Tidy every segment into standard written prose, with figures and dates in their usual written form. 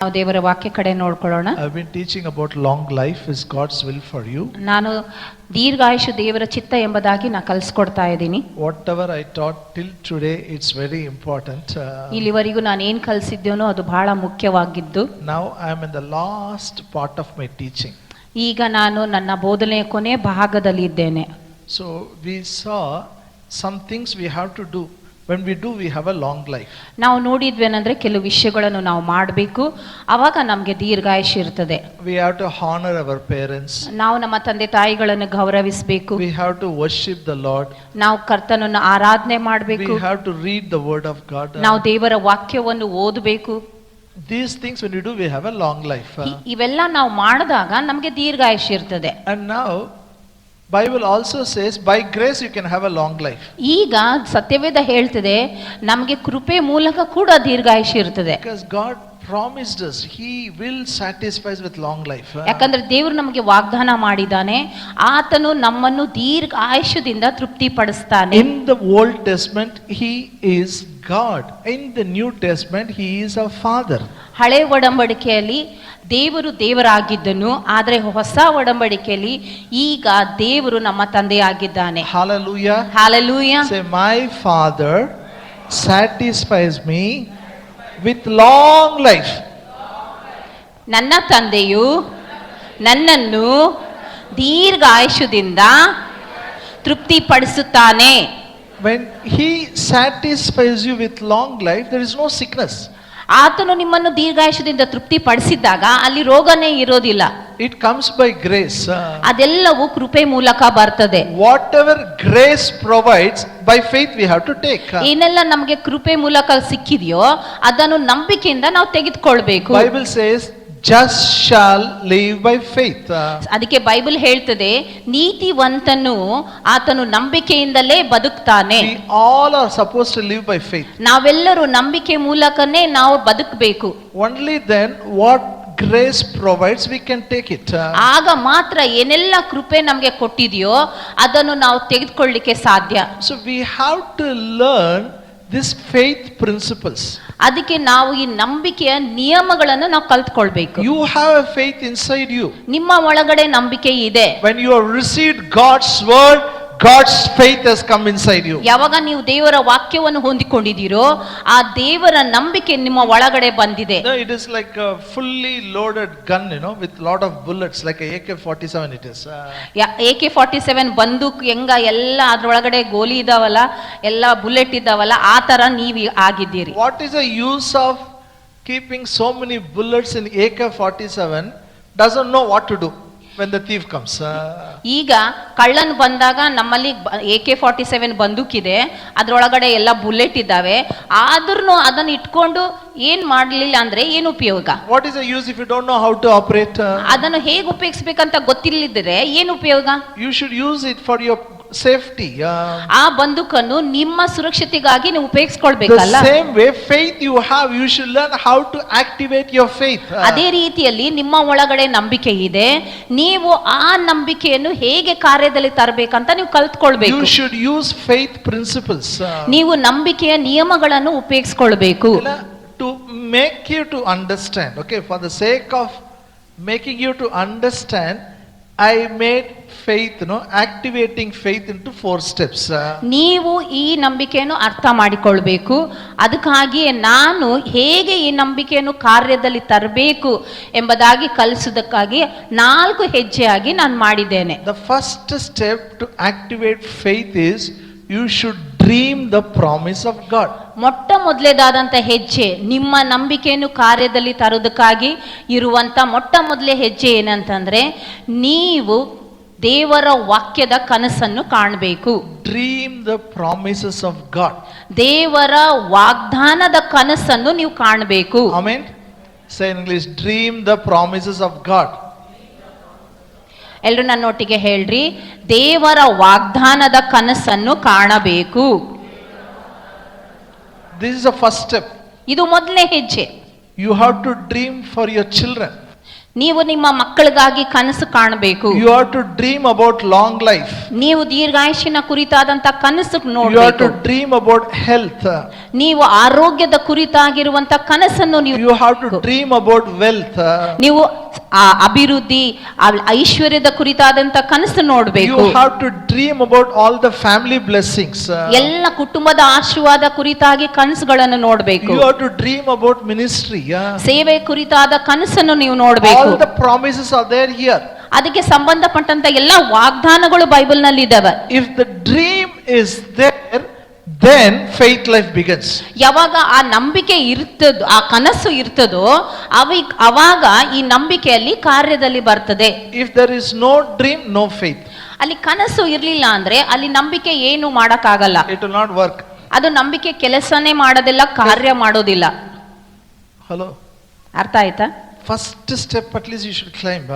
ನಾವು ದೇವರ ವಾಕ್ಯ ಕಡೆ ನೋಡ್ಕೊಳ್ಳೋಣ. I've been teaching about long life is God's will for you. ನಾನು ದೀರ್ಘಾಯುಷು ದೇವರ ಚಿತ್ತ ಎಂಬುದಾಗಿ ನಾನು ಕಲಿಸ್ಕೊಡ್ತಾ ಇದ್ದೀನಿ. Whatever I taught till today, it's very important. ಇಲ್ಲಿವರೆಗೂ ನಾನು ಏನು ಕಲಿಸಿದ್ದೇನೋ ಅದು ಬಹಳ ಮುಖ್ಯವಾಗಿದ್ದು. Now I am in the last part of my teaching. ಈಗ ನಾನು ನನ್ನ ಬೋಧನೆಯ ಕೊನೆ ಭಾಗದಲ್ಲಿ ಇದ್ದೇನೆ. So we saw some things we have to do. When we do, we have a long life. ನಾವು ನೋಡಿದ್ವೇನಂದ್ರೆ ಕೆಲವು ವಿಷಯಗಳನ್ನು ನಾವು ಮಾಡಬೇಕು, ಆವಾಗ ನಮಗೆ ದೀರ್ಘಾಯುಷ್ಯ ಇರ್ತದೆ. We have to honor our parents. ನಾವು ನಮ್ಮ ತಂದೆ ತಾಯಿಗಳನ್ನು ಗೌರವಿಸಬೇಕು. We have to worship the Lord. ನಾವು ಕರ್ತನನ್ನು ಆರಾಧನೆ ಮಾಡಬೇಕು. We have to read the word of God. ನಾವು ದೇವರ ವಾಕ್ಯವನ್ನು ಓದಬೇಕು. These things when we do, we have a long life. ಇವೆಲ್ಲ ನಾವು ಮಾಡಿದಾಗ ನಮಗೆ ದೀರ್ಘಾಯುಷ್ಯ ಇರ್ತದೆ. And now Bible also says by grace you can have a long life. ಈಗ ಸತ್ಯವೇದ ಹೇಳ್ತದೆ ನಮಗೆ ಕೃಪೆ ಮೂಲಕ ಕೂಡ ದೀರ್ಘಾಯುಷ್ಯ ಇರ್ತದೆ. Because God promised us he will satisfy us with long life. ಯಾಕಂದ್ರೆ ದೇವರು ನಮಗೆ ವಾಗ್ದಾನ ಮಾಡಿದ್ದಾನೆ, ಆತನು ನಮ್ಮನ್ನು ದೀರ್ಘಾಯುಷ್ಯದಿಂದ ತೃಪ್ತಿಪಡಿಸ್ತಾನೆ. In the Old Testament he is God. In the New Testament he is a father. ಹಳೆ ಒಡಂಬಡಿಕೆಯಲ್ಲಿ ದೇವರು ದೇವರಾಗಿದ್ದನು, ಆದರೆ ಹೊಸ ಒಡಂಬಡಿಕೆಯಲ್ಲಿ ಈಗ ದೇವರು ನಮ್ಮ ತಂದೆಯಾಗಿದ್ದಾನೆ. Hallelujah. Hallelujah. Say my father satisfies me with long life. ನನ್ನ ತಂದೆಯು ನನ್ನನ್ನು ದೀರ್ಘಾಯುಷ್ಯದಿಂದ ತೃಪ್ತಿಪಡಿಸುತ್ತಾನೆ. When he satisfies you with long life, there is no sickness. ಆತನು ನಿಮ್ಮನ್ನು ದೀರ್ಘಾಯುಷ್ಯದಿಂದ ತೃಪ್ತಿಪಡಿಸಿದಾಗ ಅಲ್ಲಿ ರೋಗನೇ ಇರೋದಿಲ್ಲ. It comes by grace. ಅದೆಲ್ಲವೂ ಕೃಪೆ ಮೂಲಕ ಬರ್ತದೆ. Whatever grace provides, by faith we have to take. ಏನೆಲ್ಲ ನಮಗೆ ಕೃಪೆ ಮೂಲಕ ಸಿಕ್ಕಿದೆಯೋ ಅದನ್ನು ನಂಬಿಕೆಯಿಂದ ನಾವು ತೆಗೆದುಕೊಳ್ಬೇಕು. Bible says just shall live by faith. ಅದಕ್ಕೆ ಬೈಬಲ್ ಹೇಳ್ತದೆ ನೀತಿವಂತನು ಆತನು ನಂಬಿಕೆಯಿಂದಲೇ ಬದುಕ್ತಾನೆ. We all are supposed to live by faith. ನಾವೆಲ್ಲರೂ ನಂಬಿಕೆ ಮೂಲಕನೇ ನಾವು ಬದುಕಬೇಕು. Only then what grace provides we can take it. ಆಗ ಮಾತ್ರ ಏನೆಲ್ಲ ಕೃಪೆ ನಮಗೆ ಕೊಟ್ಟಿದೆಯೋ ಅದನ್ನು ನಾವು ತೆಗೆದುಕೊಳ್ಳಲಿಕ್ಕೆ ಸಾಧ್ಯ. So we have to learn this faith principles. ಅದಕ್ಕೆ ನಾವು ಈ ನಂಬಿಕೆಯ ನಿಯಮಗಳನ್ನು ನಾವು ಕಲ್ತ್ಕೊಳ್ಬೇಕು. You have a faith inside you. ನಿಮ್ಮ ಒಳಗಡೆ ನಂಬಿಕೆ ಇದೆ. When you have received God's word, God's faith has come inside you. ಯಾವಾಗ ನೀವು ದೇವರ ವಾಕ್ಯವನ್ನು ಹೊಂದಿಕೊಂಡಿದ್ದೀರೋ ಆ ದೇವರ ನಂಬಿಕೆ ನಿಮ್ಮ ಒಳಗಡೆ ಬಂದಿದೆ. It is like a fully loaded gun, with lot of bullets, like a AK-47 it is. AK-47 ಬಂದೂಕ್ ಹೆಂಗ ಎಲ್ಲ ಅದ್ರೊಳಗಡೆ ಗೋಲಿ ಇದಾವಲ್ಲ, ಎಲ್ಲ ಬುಲೆಟ್ ಇದಾವಲ್ಲ, ಆ ತರ ನೀವು ಆಗಿದ್ದೀರಿ. What is the use of keeping so many bullets in AK-47? Doesn't know what to do when the thief comes. ಈಗ ಕಳ್ಳನ್ ಬಂದಾಗ ನಮ್ಮಲ್ಲಿ AK-47 ಬಂದೂಕಿದೆ, ಅದ್ರೊಳಗಡೆ ಎಲ್ಲ ಬುಲೆಟ್ ಇದ್ದಾವೆ, ಆದ್ರೂ ಅದನ್ನ ಇಟ್ಕೊಂಡು ಏನ್ ಮಾಡ್ಲಿಲ್ಲ ಅಂದ್ರೆ ಏನು ಉಪಯೋಗ? What is the use if you don't know how to operate? ಅದನ್ನು ಹೇಗೆ ಉಪಯೋಗಿಸಬೇಕಂತ ಗೊತ್ತಿಲ್ಲದಿದ್ರೆ ಏನು ಉಪಯೋಗ? You should use it for your safety. ಆ ಬಂದೂಕನ್ನು ನಿಮ್ಮ ಸುರಕ್ಷತೆಗಾಗಿ ನೀವು ಉಪಯೋಗಿಸಿಕೊಳ್ಳಬೇಕಲ್ಲ. The same way faith you have, you should learn how to activate your faith. ಅದೇ ರೀತಿಯಲ್ಲಿ ನಿಮ್ಮ ಒಳಗಡೆ ನಂಬಿಕೆ ಇದೆ, ನೀವು ಆ ನಂಬಿಕೆಯನ್ನು ಹೇಗೆ ಕಾರ್ಯದಲ್ಲಿ ತರಬೇಕಂತ ನೀವು ಕಲ್ತ್ಕೊಳ್ಬೇಕು. You should use faith principles. ನೀವು ನಂಬಿಕೆಯ ನಿಯಮಗಳನ್ನು ಉಪಯೋಗಿಸಿಕೊಳ್ಳಬೇಕು. To make you to understand, okay, for the sake of making you to understand, I made faith, activating faith into 4 steps. ನೀವು ಈ ನಂಬಿಕೆಯನ್ನು ಅರ್ಥ ಮಾಡಿಕೊಳ್ಬೇಕು. ಅದಕ್ಕಾಗಿಯೇ ನಾನು ಹೇಗೆ ಈ ನಂಬಿಕೆಯನ್ನು ಕಾರ್ಯದಲ್ಲಿ ತರಬೇಕು ಎಂಬುದಾಗಿ ಕಲಿಸುವುದಕ್ಕಾಗಿ 4 ಹೆಜ್ಜೆಯಾಗಿ ನಾನು ಮಾಡಿದ್ದೇನೆ. The first step to activate faith is you should dream the promise of God. ಮೊಟ್ಟ ಮೊದಲೇದಾದಂತ ಹೆಜ್ಜೆ ನಿಮ್ಮ ನಂಬಿಕೆಯನ್ನು ಕಾರ್ಯದಲ್ಲಿ ತರುವುದಕ್ಕಾಗಿ ಇರುವಂತ ಮೊಟ್ಟ ಮೊದಲೇ ಹೆಜ್ಜೆ ಏನಂತಂದ್ರೆ ನೀವು ದೇವರ ವಾಕ್ಯದ ಕನಸನ್ನು ಕಾಣಬೇಕು. Dream the promises of God. ದೇವರ ವಾಗ್ದಾನದ ಕನಸನ್ನು ನೀವು ಕಾಣಬೇಕು. Amen. Say in English, dream the promises of God. ಎಲ್ಲರೂ ನನ್ನೊಟ್ಟಿಗೆ ಹೇಳ್ರಿ, ದೇವರ ವಾಗ್ದಾನದ ಕನಸನ್ನು ಕಾಣಬೇಕು. This is the first step. ಇದು ಮೊದಲನೇ ಹೆಜ್ಜೆ. You have to dream for your children. ನೀವು ನಿಮ್ಮ ಮಕ್ಕಳಿಗಾಗಿ ಕನಸು ಕಾಣಬೇಕು. You have to dream about long life. ನೀವು ದೀರ್ಘಾಯುಷ್ಯನ ಕುರಿತಾದಂತ ಕನಸು You have ನೋಡಬೇಕು. to dream about health. ನೀವು ಆರೋಗ್ಯದ ಕುರಿತಾಗಿರುವಂತ ಕನಸನ್ನು You ನೀವು have to dream about wealth. ನೀವು ಅಭಿವೃದ್ಧಿ ಐಶ್ವರ್ಯದ ಕುರಿತಾದಂತ ಕನಸು ನೋಡಬೇಕು. You have to dream about all the family blessings. ಎಲ್ಲ ಕುಟುಂಬದ ಆಶೀರ್ವಾದ ಕುರಿತಾಗಿ ಕನಸುಗಳನ್ನು ನೋಡಬೇಕು. You have to dream about ministry. ಸೇವೆ ಕುರಿತಾದ ಕನಸನ್ನು ನೀವು ನೋಡಬೇಕು. All the promises are there here. ಅದಕ್ಕೆ ಸಂಬಂಧಪಟ್ಟಂತ ಎಲ್ಲ ವಾಗ್ದಾನಗಳು ಬೈಬಲ್ ನಲ್ಲಿ ಇದಾವೆ. If the dream is there, then faith life begins. ಯಾವಾಗ ಆ ನಂಬಿಕೆ ಇರ್ತದೋ, ಆ ಕನಸು ಇರ್ತದೋ, ಅವಾಗ ಈ ನಂಬಿಕೆಯಲ್ಲಿ ಕಾರ್ಯದಲ್ಲಿ ಬರ್ತದೆ. If there is no dream, no faith. ಅಲ್ಲಿ ಕನಸು ಇರ್ಲಿಲ್ಲ ಅಂದ್ರೆ ಅಲ್ಲಿ ನಂಬಿಕೆ ಏನು ಮಾಡಕ್ಕಾಗಲ್ಲ. It will not work. ಅದು ನಂಬಿಕೆ ಕೆಲಸನೇ ಮಾಡೋದಿಲ್ಲ, ಕಾರ್ಯ ಮಾಡೋದಿಲ್ಲ. Hello. ಅರ್ಥ ಆಯ್ತಾ? First step at least you should climb.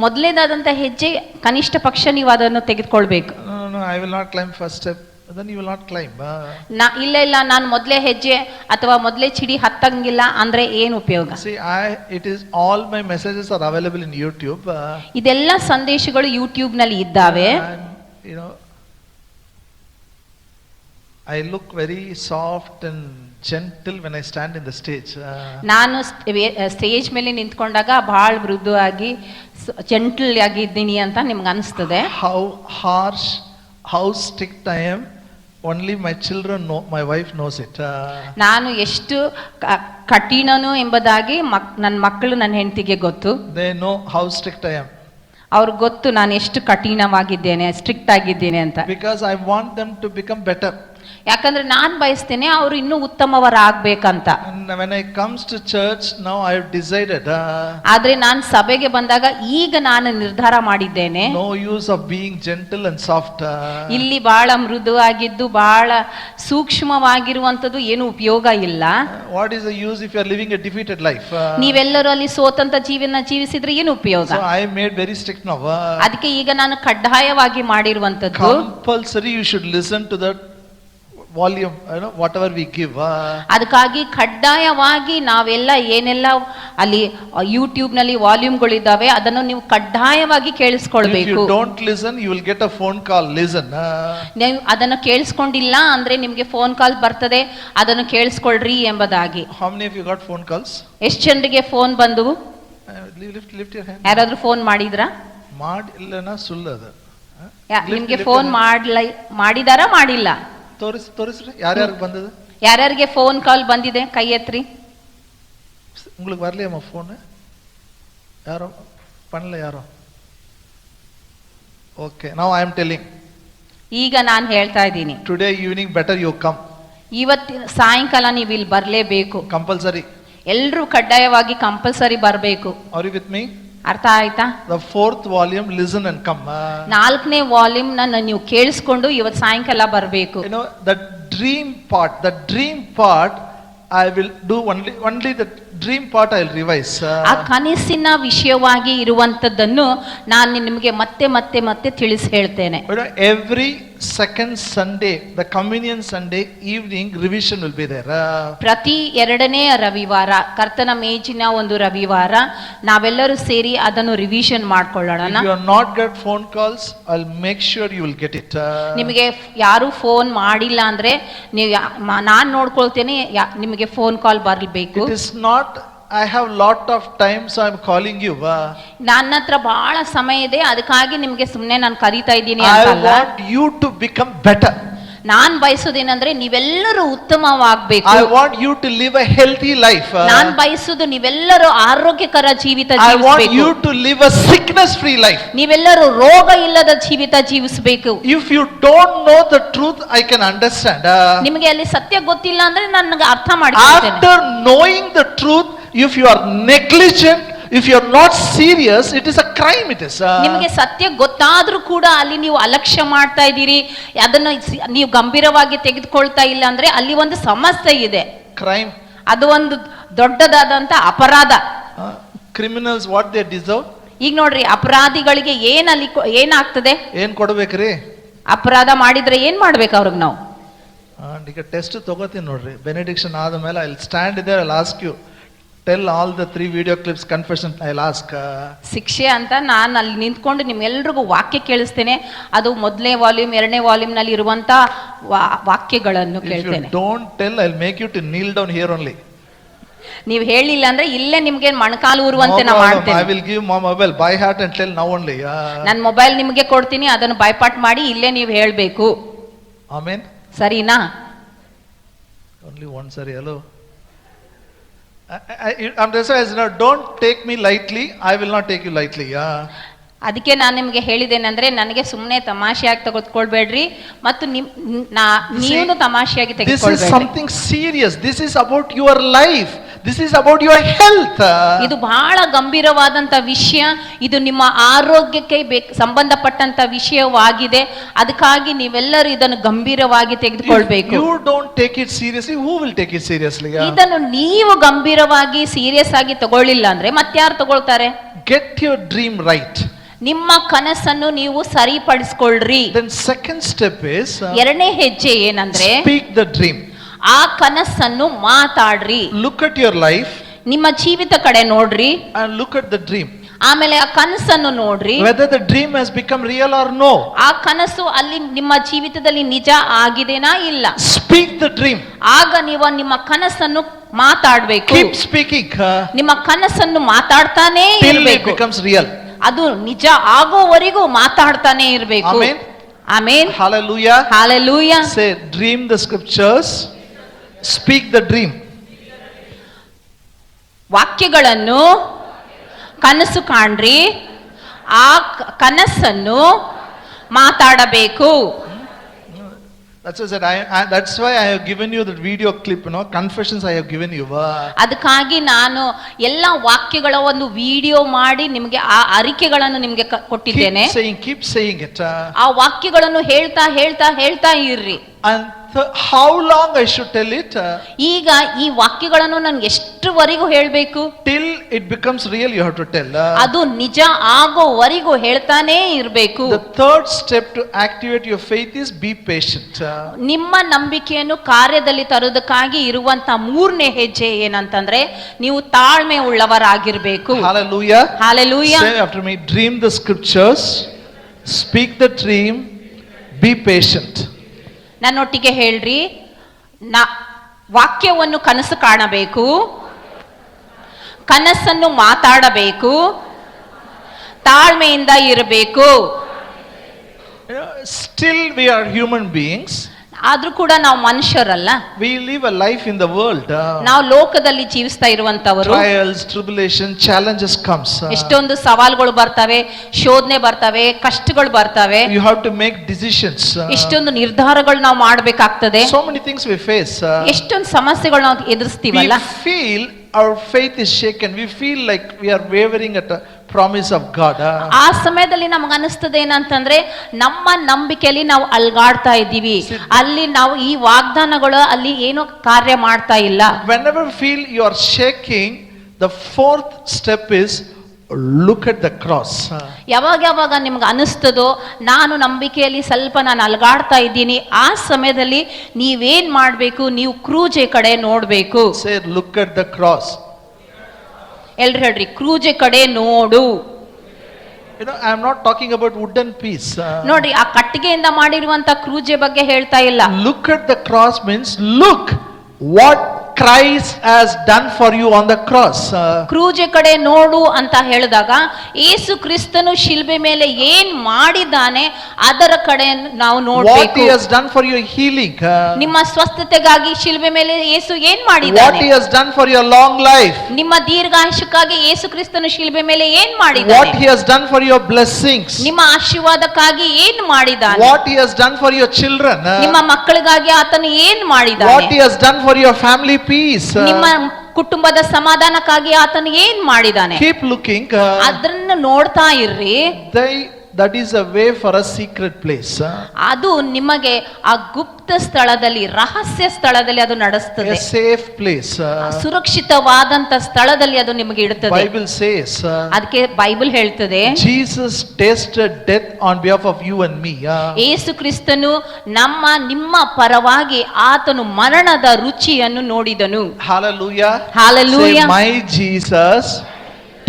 ಮೊದಲನೇದಾದಂತ ಹೆಜ್ಜೆ ಕನಿಷ್ಠ ಪಕ್ಷ ನೀವು ಅದನ್ನು ತೆಗೆದುಕೊಳ್ಬೇಕು. No, I will not climb first step. Then you will not climb. ಇಲ್ಲ ನಾನು ಮೊದಲೇ ಹೆಜ್ಜೆ ಅಥವಾ ಮೊದಲೇ ಚಿಡಿ ಹತ್ತಂಗಿಲ್ಲ ಅಂದ್ರೆ ಏನು ಉಪಯೋಗ? See, it is all my messages are available in YouTube. ಇದೆಲ್ಲ ಸಂದೇಶಗಳು ಯೂಟ್ಯೂಬ್ ನಲ್ಲಿ ಇದ್ದಾವೆ. You know, I look very soft and gentle when I stand in the stage. ನಾನು ಸ್ಟೇಜ್ ಮೇಲೆ ನಿಂತ್ಕೊಂಡಾಗ ಬಹಳ ಮೃದುವಾಗಿ ಜೆಂಟಲ್ ಆಗಿದ್ದೀನಿ ಅಂತ ನಿಮ್ಗೆ ಅನಿಸ್ತದೆ. How harsh, how strict I am, only my children know, my wife knows it. ನಾನು ಎಷ್ಟು ಕಠಿಣನು ಎಂಬುದಾಗಿ ನನ್ನ ಮಕ್ಕಳು ನನ್ನ ಹೆಂಡತಿಗೆ ಗೊತ್ತು. They know how strict I am. ಅವ್ರಿಗೆ ಗೊತ್ತು ನಾನು ಎಷ್ಟು ಕಠಿಣವಾಗಿದ್ದೇನೆ, ಸ್ಟ್ರಿಕ್ಟ್ ಆಗಿದ್ದೇನೆ ಅಂತ. Because I want them to become better. ಯಾಕಂದ್ರೆ ನಾನ್ ಬಯಸ್ತೇನೆ ಅವರು ಇನ್ನೂ ಉತ್ತಮವರಾಗಬೇಕಂತ. And when I comes to church now, I have decided. ಆದ್ರೆ ನಾನು ಸಭೆಗೆ ಬಂದಾಗ ಈಗ ನಾನು ನಿರ್ಧಾರ ಮಾಡಿದ್ದೇನೆ. No use of being gentle and soft. ಇಲ್ಲಿ ಬಹಳ ಮೃದುವಾಗಿದ್ದು ಬಹಳ ಸೂಕ್ಷ್ಮವಾಗಿರುವಂತದ್ದು ಏನು ಉಪಯೋಗ ಇಲ್ಲ. What is the use if you are living a defeated life? ನೀವೆಲ್ಲರೂ ಅಲ್ಲಿ ಸೋತಂತ ಜೀವನ ಜೀವಿಸಿದ್ರೆ ಏನು ಉಪಯೋಗ? So I made very strict now. ಅದಕ್ಕೆ ಈಗ ನಾನು ಕಡ್ಡಾಯವಾಗಿ ಮಾಡಿರುವಂತದ್ದು. Compulsory you should listen to the volume, whatever we give. ಅದಕ್ಕಾಗಿ ಕಡ್ಡಾಯವಾಗಿ ನಾವೆಲ್ಲ ಏನೆಲ್ಲ ಅಲ್ಲಿ ಯೂಟ್ಯೂಬ್ ನಲ್ಲಿ ವಾಲ್ಯೂಮ್ಗಳಿದ್ದಾವೆ ಅದನ್ನು ನೀವು ಕಡ್ಡಾಯವಾಗಿ ಕೇಳಿಸ್ಕೊಳ್ಬೇಕು. If you don't listen, you will get a phone call. Listen. ನೀವು ಅದನ್ನು ಕೇಳಿಸ್ಕೊಂಡಿಲ್ಲ ಅಂದ್ರೆ ನಿಮ್ಗೆ ಫೋನ್ ಕಾಲ್ ಬರ್ತದೆ, ಅದನ್ನು ಕೇಳಿಸ್ಕೊಳ್ರಿ ಎಂಬುದಾಗಿ. How many of you got phone calls? ಎಷ್ಟು ಜನರಿಗೆ ಫೋನ್ ಬಂದವು? Lift your hand. ಯಾರಾದ್ರೂ ಫೋನ್ ಮಾಡಿದ್ರಾ? ಮಾಡಿಲ್ಲನ ಸುಳ್ಳದು. ನಿಮ್ಗೆ ಫೋನ್ ಮಾಡಿದಾರಾ ಮಾಡಿಲ್ಲ? ತೋರಿಸ್ರಿ ಯಾರ್ಯಾರಿಗೆ ಬಂದದ? ಯಾರ್ಯಾರಿಗೆ ಫೋನ್ ಕಾಲ್ ಬಂದಿದೆ ಕೈ ಎತ್ರಿ. உங்களுக்கு வரலையாமா ಫೋನ್? ಯಾರೋ பண்ணல ಯಾರೋ? Okay, now I am telling. ಈಗ ನಾನು ಹೇಳ್ತಾ ಇದ್ದೀನಿ. Today evening better you come. ಇವತ್ತಿನ ಸಾಯಂಕಾಲ ನೀವು ಇಲ್ಲಿ ಬರಲೇಬೇಕು. Compulsory. ಎಲ್ಲರೂ ಕಡ್ಡಾಯವಾಗಿ ಕಂಪಲ್ಸರಿ ಬರಬೇಕು. Are you with me? ಅರ್ಥ ಆಯ್ತಾ? The fourth volume, listen and come. ನಾಲ್ಕನೇ ವಾಲ್ಯೂಮ್ ನನ್ನ ನೀವು ಕೇಳಿಸ್ಕೊಂಡು ಇವತ್ತು ಸಾಯಂಕಾಲ ಬರಬೇಕು. You know the dream part I will do only the dream part I will revise. ಆ ಕನಸಿನ ವಿಷಯವಾಗಿ ಇರುವಂತದ್ದನ್ನು ನಾನು ನಿಮಗೆ ಮತ್ತೆ ತಿಳಿಸಿ ಹೇಳ್ತೇನೆ. Every second Sunday, the communion Sunday evening revision will be there. ಪ್ರತಿ ಎರಡನೇ ರವಿವಾರ ಕರ್ತನ ಮೇಜಿನ ಒಂದು ರವಿವಾರ ನಾವೆಲ್ಲರೂ ಸೇರಿ ಅದನ್ನು ರಿವಿಷನ್ ಮಾಡ್ಕೊಳ್ಳೋಣ. If you are not get phone calls, I'll make sure you will get it. ನಿಮಗೆ ಯಾರು ಫೋನ್ ಮಾಡಿಲ್ಲ ಅಂದ್ರೆ ನೀವು ನಾನು ನೋಡ್ಕೊಳ್ತೇನೆ, ನಿಮಗೆ ಫೋನ್ ಕಾಲ್ ಬರಬೇಕು. It is not I have lot of time, so I am calling you. ನನ್ನ ಹತ್ರ ಬಹಳ ಸಮಯ ಇದೆ ಅದಕ್ಕಾಗಿ ನಿಮಗೆ ಸುಮ್ಮನೆ ನಾನು ಕರೀತಾ ಇದ್ದೀನಿ I ಅಂತಲ್ಲ. want you to become better. ನಾನು ಬಯಸೋದೇನಂದ್ರೆ ನೀವೆಲ್ಲರೂ ಉತ್ತಮವಾಗಬೇಕು. I want you to live a healthy life. ನಾನು ಬಯಸೋದು ನೀವೆಲ್ಲರೂ ಆರೋಗ್ಯಕರ ಜೀವಿತ I want ಜೀವಿಸಬೇಕು. you to live a sickness free life. ನೀವೆಲ್ಲರೂ ರೋಗ ಇಲ್ಲದ ಜೀವಿತ ಜೀವಿಸಬೇಕು. If you don't know the truth, I can understand. ನಿಮಗೆ ಅಲ್ಲಿ ಸತ್ಯ ಗೊತ್ತಿಲ್ಲ ಅಂದ್ರೆ ನನಗೆ ಅರ್ಥ ಮಾಡಿಕೊಳ್ತೇನೆ. After knowing the truth, if you are negligent, if you are not serious, it is a crime. It is. ನಿಮಗೆ ಸತ್ಯ ಗೊತ್ತಾದ್ರೂ ಕೂಡ ಅಲ್ಲಿ ನೀವು ಅಲಕ್ಷ್ಯ ಮಾಡ್ತಾ ಇದ್ದೀರಿ, ಅದನ್ನ ನೀವು ಗಂಭೀರವಾಗಿ ತೆಗೆದುಕೊಳ್ತಾ ಇಲ್ಲ ಅಂದ್ರೆ ಅಲ್ಲಿ ಒಂದು ಸಮಸ್ಯೆ ಇದೆ. Crime. ಅದು ಒಂದು ದೊಡ್ಡದಾದಂತ ಅಪರಾಧ. Criminals what they deserve? ಈಗ ನೋಡ್ರಿ ಅಪರಾಧಿಗಳಿಗೆ ಏನಾಗ್ತದೆ? ಏನ್ ಕೊಡ್ಬೇಕ್ರಿ? ಅಪರಾಧ ಮಾಡಿದ್ರೆ ಏನ್ ಮಾಡ್ಬೇಕು ಅವ್ರಿಗೆ ನಾವು? ಈಗ ಟೆಸ್ಟ್ ತಗೋತೀನಿ ನೋಡ್ರಿ. ಬೆನೆಡಿಕ್ಷನ್ ಆದ ಮೇಲೆ I will stand there, I will ask you tell all the 3 video clips confession, I'll ask. ಶಿಕ್ಷೆ ಅಂತ ನಾನು ಅಲ್ಲಿ ನಿಂತ್ಕೊಂಡು ನಿಮ್ಗೆಲ್ರಿಗೂ ವಾಕ್ಯ ಕೇಳಿಸ್ತೇನೆ. ಅದು ಮೊದಲನೇ ವಾಲ್ಯೂಮ್ 2ನೇ ವಾಲ್ಯೂಮ್ ನಲ್ಲಿ ಇರುವಂತ ವಾಕ್ಯಗಳನ್ನು If you ಕೇಳ್ತೇನೆ. don't tell, I'll make you to kneel down here only. ನೀವು ಹೇಳಿಲ್ಲ ಅಂದ್ರೆ ಇಲ್ಲೇ ನಿಮ್ಗೆ ಮೊಣಕಾಲು ಊರುವಂತೆ No ನಾ problem. I ಮಾಡ್ತೇನೆ. will give my mobile by heart and tell now only. ನನ್ನ ಮೊಬೈಲ್ ನಿಮ್ಗೆ ಕೊಡ್ತೀನಿ, ಅದನ್ನು ಬೈಪಾಟ್ ಮಾಡಿ ಇಲ್ಲೇ ನೀವು ಹೇಳ್ಬೇಕು. Amen. ಸರಿನಾ? Only one sorry, hello. I'm just saying, don't take me lightly, I will not take you lightly. ಅದಕ್ಕೆ ನಾನು ನಿಮ್ಗೆ ಹೇಳಿದ್ದೇನೆಂದ್ರೆ ನನಗೆ ಸುಮ್ಮನೆ ತಮಾಷೆಯಾಗಿ ತೆಗೆದುಕೊಳ್ಬೇಡ್ರಿ ಮತ್ತು ನೀವು ತಮಾಷೆಯಾಗಿ This is ತೆಗೆದುಕೊಳ್ಬೇಡ್ರಿ. something serious. This is about your life. This is about your health. ಇದು ಬಹಳ ಗಂಭೀರವಾದಂತ ವಿಷಯ. ಇದು ನಿಮ್ಮ ಆರೋಗ್ಯಕ್ಕೆ ಸಂಬಂಧಪಟ್ಟಂತ ವಿಷಯವಾಗಿದೆ. ಅದಕ್ಕಾಗಿ ನೀವೆಲ್ಲರೂ ಇದನ್ನು ಗಂಭೀರವಾಗಿ ತೆಗೆದುಕೊಳ್ಬೇಕು. If you don't take it seriously, who will take it seriously? ಇದನ್ನು ನೀವು ಗಂಭೀರವಾಗಿ ಸೀರಿಯಸ್ ಆಗಿ ತಗೊಳ್ಳಿಲ್ಲ ಅಂದ್ರೆ ಮತ್ತಾರು ತಗೊಳ್ತಾರೆ? Get your dream right. ನಿಮ್ಮ ಕನಸನ್ನು ನೀವು ಸರಿಪಡಿಸ್ಕೊಳ್ರಿ. Then second step is ಎರಡನೇ ಹೆಜ್ಜೆ ಏನಂದ್ರೆ speak the dream. ಆ ಕನಸನ್ನು ಮಾತಾಡ್ರಿ. Look at your life ನಿಮ್ಮ ಜೀವಿತ ಕಡೆ ನೋಡ್ರಿ, and look at the dream. ಆಮೇಲೆ ಆ ಕನಸನ್ನು ನೋಡ್ರಿ, Whether the dream has become real or no. ಆ ಕನಸು ಅಲ್ಲಿ ನಿಮ್ಮ ಜೀವಿತದಲ್ಲಿ ನಿಜ ಆಗಿದೆನಾ ಇಲ್ಲ. Speak the dream. ಆಗ ನೀವು ನಿಮ್ಮ ಕನಸನ್ನು ಮಾತಾಡ್ಬೇಕು. Keep speaking ನಿಮ್ಮ ಕನಸನ್ನು ಮಾತಾಡ್ತಾನೇ till it ಇರಬೇಕು. becomes real. ಅದು ನಿಜ ಆಗೋವರೆಗೂ ಮಾತಾಡ್ತಾನೆ ಇರಬೇಕು. Amen. Amen. Hallelujah. Hallelujah. Say, dream the scriptures. Speak the dream. ವಾಕ್ಯಗಳನ್ನು ಕನಸು ಕಾಣ್ರಿ, ಆ ಕನಸನ್ನು ಮಾತಾಡಬೇಕು. That's why I have given you the video clip, confessions I have given you. ಅದಕ್ಕಾಗಿ ನಾನು ಎಲ್ಲ ವಾಕ್ಯಗಳ ಒಂದು ವಿಡಿಯೋ ಮಾಡಿ ನಿಮಗೆ ಆ ಅರಿಕೆಗಳನ್ನು ನಿಮಗೆ ಕೊಟ್ಟಿದ್ದೇನೆ. Keep saying it. ಆ ವಾಕ್ಯಗಳನ್ನು ಹೇಳ್ತಾ ಹೇಳ್ತಾ ಹೇಳ್ತಾ ಇರ್ರಿ. And how long I should tell it? ಈಗ ಈ ವಾಕ್ಯಗಳನ್ನು ನಾನು ಎಷ್ಟುವರೆಗೂ ಹೇಳ್ಬೇಕು? Till it becomes real, you have to tell. ಅದು ನಿಜ ಆಗೋವರೆಗೂ ಹೇಳ್ತಾನೇ ಇರಬೇಕು. The third step to activate your faith is be patient. ನಿಮ್ಮ ನಂಬಿಕೆಯನ್ನು ಕಾರ್ಯದಲ್ಲಿ ತರುವುದಕ್ಕಾಗಿ ಇರುವಂತ ಮೂರನೇ ಹೆಜ್ಜೆ ಏನಂತಂದ್ರೆ ನೀವು ತಾಳ್ಮೆ ಉಳ್ಳವರಾಗಿರ್ಬೇಕು. Hallelujah. Hallelujah. Say after me, dream the scriptures, speak the dream, be patient. ನನ್ನೊಟ್ಟಿಗೆ ಹೇಳ್ರಿ, ವಾಕ್ಯವನ್ನು ಕನಸು ಕಾಣಬೇಕು, ಕನಸನ್ನು ಮಾತಾಡಬೇಕು, ತಾಳ್ಮೆಯಿಂದ ಇರಬೇಕು. Still we are human beings. ಆದ್ರೂ ಕೂಡ ನಾವು ಮನುಷ್ಯರಲ್ಲ. We live a life in the world. ನಾವು ಲೋಕದಲ್ಲಿ ಜೀವಿಸ್ತಾ ಇರುವಂತವರು. Trials, tribulation, challenges comes. ಎಷ್ಟೊಂದು ಸವಾಲುಗಳು ಬರ್ತವೆ, ಶೋಧನೆ ಬರ್ತವೆ, ಕಷ್ಟಗಳು ಬರ್ತವೆ. You have to make decisions. ಎಷ್ಟೊಂದು ನಿರ್ಧಾರಗಳು ನಾವು ಮಾಡಬೇಕಾಗ್ತದೆ. So many things we face. ಎಷ್ಟೊಂದು ಸಮಸ್ಯೆಗಳು ನಾವು ಎದುರಿಸ್ತೀವಲ್ಲ. We feel our faith is shaken. We feel like we are wavering at a promise of God. ಆ ಸಮಯದಲ್ಲಿ ನಮಗೆ ಅನಿಸ್ತದೆ ಏನಂತಂದ್ರೆ ನಮ್ಮ ನಂಬಿಕೆಯಲ್ಲಿ ನಾವು ಅಲ್ಗಾಡ್ತಾ ಇದ್ದೀವಿ, ಅಲ್ಲಿ ನಾವು ಈ ವಾಗ್ದಾನಗಳು ಅಲ್ಲಿ ಏನು ಕಾರ್ಯ ಮಾಡ್ತಾ ಇಲ್ಲ. Whenever you feel you are shaking, the fourth step is look at the cross. ಯಾವಾಗ ನಿಮ್ಗೆ ಅನಿಸ್ತದೋ ನಾನು ನಂಬಿಕೆಯಲ್ಲಿ ಸ್ವಲ್ಪ ನಾನು ಅಲ್ಗಾಡ್ತಾ ಇದ್ದೀನಿ, ಆ ಸಮಯದಲ್ಲಿ ನೀವೇನ್ ಮಾಡ್ಬೇಕು? ನೀವು ಕ್ರೂಜೆ ಕಡೆ ನೋಡ್ಬೇಕು. Say, look at the cross. ಎಲ್ರು ಹೇಳ್ರಿ, ಕ್ರೂಜೆ ಕಡೆ ನೋಡು. I am not talking about wooden piece. ನೋಡ್ರಿ, ಆ ಕಟ್ಟಿಗೆಯಿಂದ ಮಾಡಿರುವಂತ ಕ್ರೂಜೆ ಬಗ್ಗೆ ಹೇಳ್ತಾ ಇಲ್ಲ. Look at the cross means look what Christ has done for you on the cross. ಕ್ರೂಜೆ ಕಡೆ ನೋಡು ಅಂತ ಹೇಳಿದಾಗ ಯೇಸು ಕ್ರಿಸ್ತನು ಶಿಲ್ಬೆ ಮೇಲೆ ಏನ್ ಮಾಡಿದ್ದಾನೆ ಅದರ ಕಡೆ ನಾವು What ನೋಡಬೇಕು. he has done for your healing. ನಿಮ್ಮ ಸ್ವಸ್ಥತೆಗಾಗಿ ಶಿಲ್ಬೆ ಮೇಲೆ ಯೇಸು ಏನ್ What ಮಾಡಿದ್ದಾನೆ? he has done for your long life. ನಿಮ್ಮ ದೀರ್ಘಾಯುಷ್ಯಕ್ಕಾಗಿ ಯೇಸು ಕ್ರಿಸ್ತನು ಶಿಲ್ಬೆ ಮೇಲೆ ಏನ್ What ಮಾಡಿದ್ದಾನೆ? he has done for your blessings. ನಿಮ್ಮ ಆಶೀರ್ವಾದಕ್ಕಾಗಿ ಏನ್ ಮಾಡಿದ್ದಾನೆ? What he has done for your children. ನಿಮ್ಮ ಮಕ್ಕಳಿಗಾಗಿ ಆತನು ಏನ್ What ಮಾಡಿದ್ದಾನೆ? he has done for your family peace. ನಿಮ್ಮ ಕುಟುಂಬದ ಸಮಾಧಾನಕ್ಕಾಗಿ ಆತನು ಏನ್ ಮಾಡಿದ್ದಾನೆ? Keep looking. ಅದನ್ನ ನೋಡ್ತಾ ಇರ್ರಿ. that is a way for a secret place. ಅದು ನಿಮಗೆ ಆ ಗುಪ್ತ ಸ್ಥಳದಲ್ಲಿ, ರಹಸ್ಯ ಸ್ಥಳದಲ್ಲಿ ಅದು ನಡೆಸ್ತದೆ. A safe place. ಸುರಕ್ಷಿತವಾದಂತ ಸ್ಥಳದಲ್ಲಿ ಅದು ನಿಮಗೆ ಇಡುತ್ತದೆ. Bible says, ಅದಕ್ಕೆ ಬೈಬಲ್ ಹೇಳ್ತದೆ, Jesus tasted death on behalf of you and me. ಯೇಸು ಕ್ರಿಸ್ತನು ನಿಮ್ಮ ಪರವಾಗಿ ಆತನು ಮರಣದ ರುಚಿಯನ್ನು ನೋಡಿದನು. Hallelujah. Hallelujah. Say, my Jesus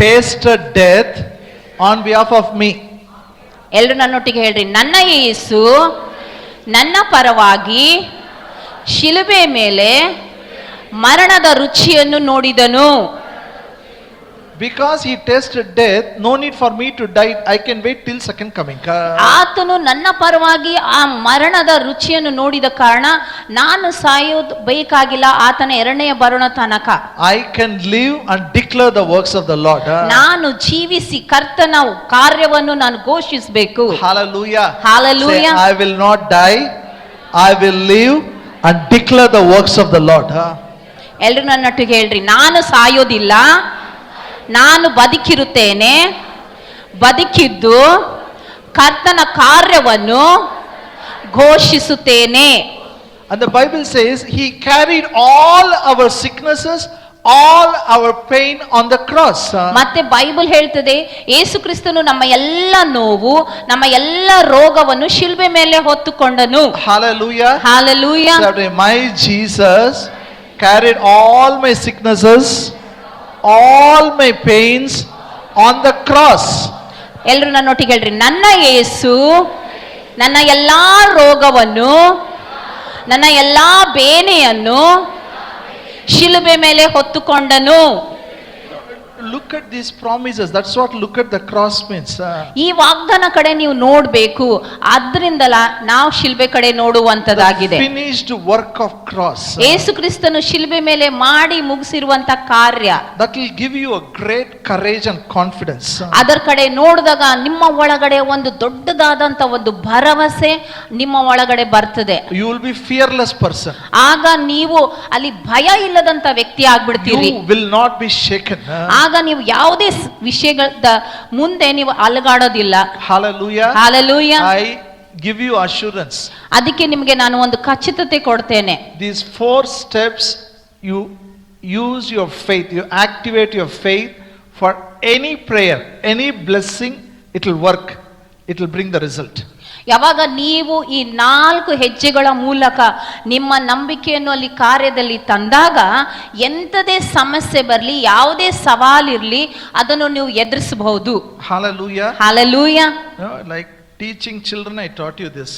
tasted death on behalf of me. ಎಲ್ಲರೂ ನನ್ನೊಟ್ಟಿಗೆ ಹೇಳ್ರಿ, ನನ್ನ ಯೇಸು ನನ್ನ ಪರವಾಗಿ ಶಿಲುಬೆ ಮೇಲೆ ಮರಣದ ರುಚಿಯನ್ನು ನೋಡಿದನು. Because he tasted death, no need for me to die. I can wait till second coming. ಆತನು ನನ್ನ ಪರವಾಗಿ ಆ ಮರಣದ ರುಚಿಯನ್ನು ನೋಡಿದ ಕಾರಣ ನಾನು ಸಾಯೋದು ಬೇಕಾಗಿಲ್ಲ ಆತನ ಎರಡನೆಯ ಬರೋಣ ತನಕ. I can live and declare the works of the Lord. ನಾನು ಜೀವಿಸಿ ಕರ್ತನ ಕಾರ್ಯವನ್ನು ನಾನು ಘೋಷಿಸಬೇಕು. Hallelujah. Hallelujah. Say, I will not die. I will live and declare the works of the Lord. ಎಲ್ಲರೂ ನನ್ನೊಟ್ಟಿಗೆ ಹೇಳ್ರಿ, ನಾನು ಸಾಯೋದಿಲ್ಲ, ನಾನು ಬದುಕಿರುತ್ತೇನೆ, ಬದುಕಿದ್ದು ಕರ್ತನ ಕಾರ್ಯವನ್ನು ಘೋಷಿಸುತ್ತೇನೆ. And the Bible says he carried all our sicknesses, all our pain on the cross. ಮತ್ತೆ Bible ಹೇಳ್ತದೆ, ಯೇಸು ಕ್ರಿಸ್ತನು ನಮ್ಮ ಎಲ್ಲ ನೋವು, ನಮ್ಮ ಎಲ್ಲ ರೋಗವನ್ನು ಶಿಲುಬೆ ಮೇಲೆ ಹೊತ್ತುಕೊಂಡನು. Hallelujah. Hallelujah. Say, my Jesus carried all my sicknesses, all my pains on the cross. ಎಲ್ಲರೂ ನನ್ನೊಟ್ಟಿಗೆ ಹೇಳ್ರಿ, ನನ್ನ ಯೇಸು ನನ್ನ ಎಲ್ಲಾ ರೋಗವನ್ನು, ನನ್ನ ಎಲ್ಲಾ ಬೇನೆಯನ್ನು ಶಿಲುಬೆ ಮೇಲೆ ಹೊತ್ತುಕೊಂಡನು. Look at these promises. That's what look at the cross means. ಈ ವಾಗ್ದಾನ ಕಡೆ ನೀವು ನೋಡ್ಬೇಕು. ಆದ್ರಿಂದಲ ನಾವು ಶಿಲ್ಬೆ ಕಡೆ ನೋಡುವಂತದಾಗಿದೆ. Finished work of cross. ಯೇಸು ಕ್ರಿಸ್ತನು ಶಿಲ್ಬೆ ಮೇಲೆ ಮಾಡಿ ಮುಗಿಸಿರುವಂತ ಕಾರ್ಯ. That will give you a great courage and confidence. ಅದರ ಕಡೆ ನೋಡಿದಾಗ ನಿಮ್ಮ ಒಳಗಡೆ ಒಂದು ದೊಡ್ಡದಾದಂತ ಒಂದು ಭರವಸೆ ನಿಮ್ಮ ಒಳಗಡೆ ಬರ್ತದೆ. You will be fearless person. ಆಗ ನೀವು ಅಲ್ಲಿ ಭಯ ಇಲ್ಲದಂತ ವ್ಯಕ್ತಿ ಆಗ್ಬಿಡ್ತೀರಿ. You will not be shaken. ಆಗ ನೀವು ಯಾವುದೇ ವಿಷಯಗಳ ಮುಂದೆ ನೀವು ಅಲಗಾಡೋದಿಲ್ಲ. Hallelujah. Hallelujah. I give you assurance. ಅದಕ್ಕೆ ನಿಮಗೆ ನಾನು ಒಂದು ಖಚಿತತೆ ಕೊಡ್ತೇನೆ. These 4 steps, you use your faith, you activate your faith for any prayer, any blessing, it will work, it will bring the result. ಯಾವಾಗ ನೀವು ಈ 4 ಹೆಜ್ಜೆಗಳ ಮೂಲಕ ನಿಮ್ಮ ನಂಬಿಕೆಯನ್ನು ಅಲ್ಲಿ ಕಾರ್ಯದಲ್ಲಿ ತಂದಾಗ ಎಂಥದೇ ಸಮಸ್ಯೆ ಬರಲಿ, ಯಾವುದೇ ಸವಾಲಿರಲಿ, ಅದನ್ನು ನೀವು ಎದುರಿಸಬಹುದು. Hallelujah. Hallelujah. Like teaching children, I taught you this.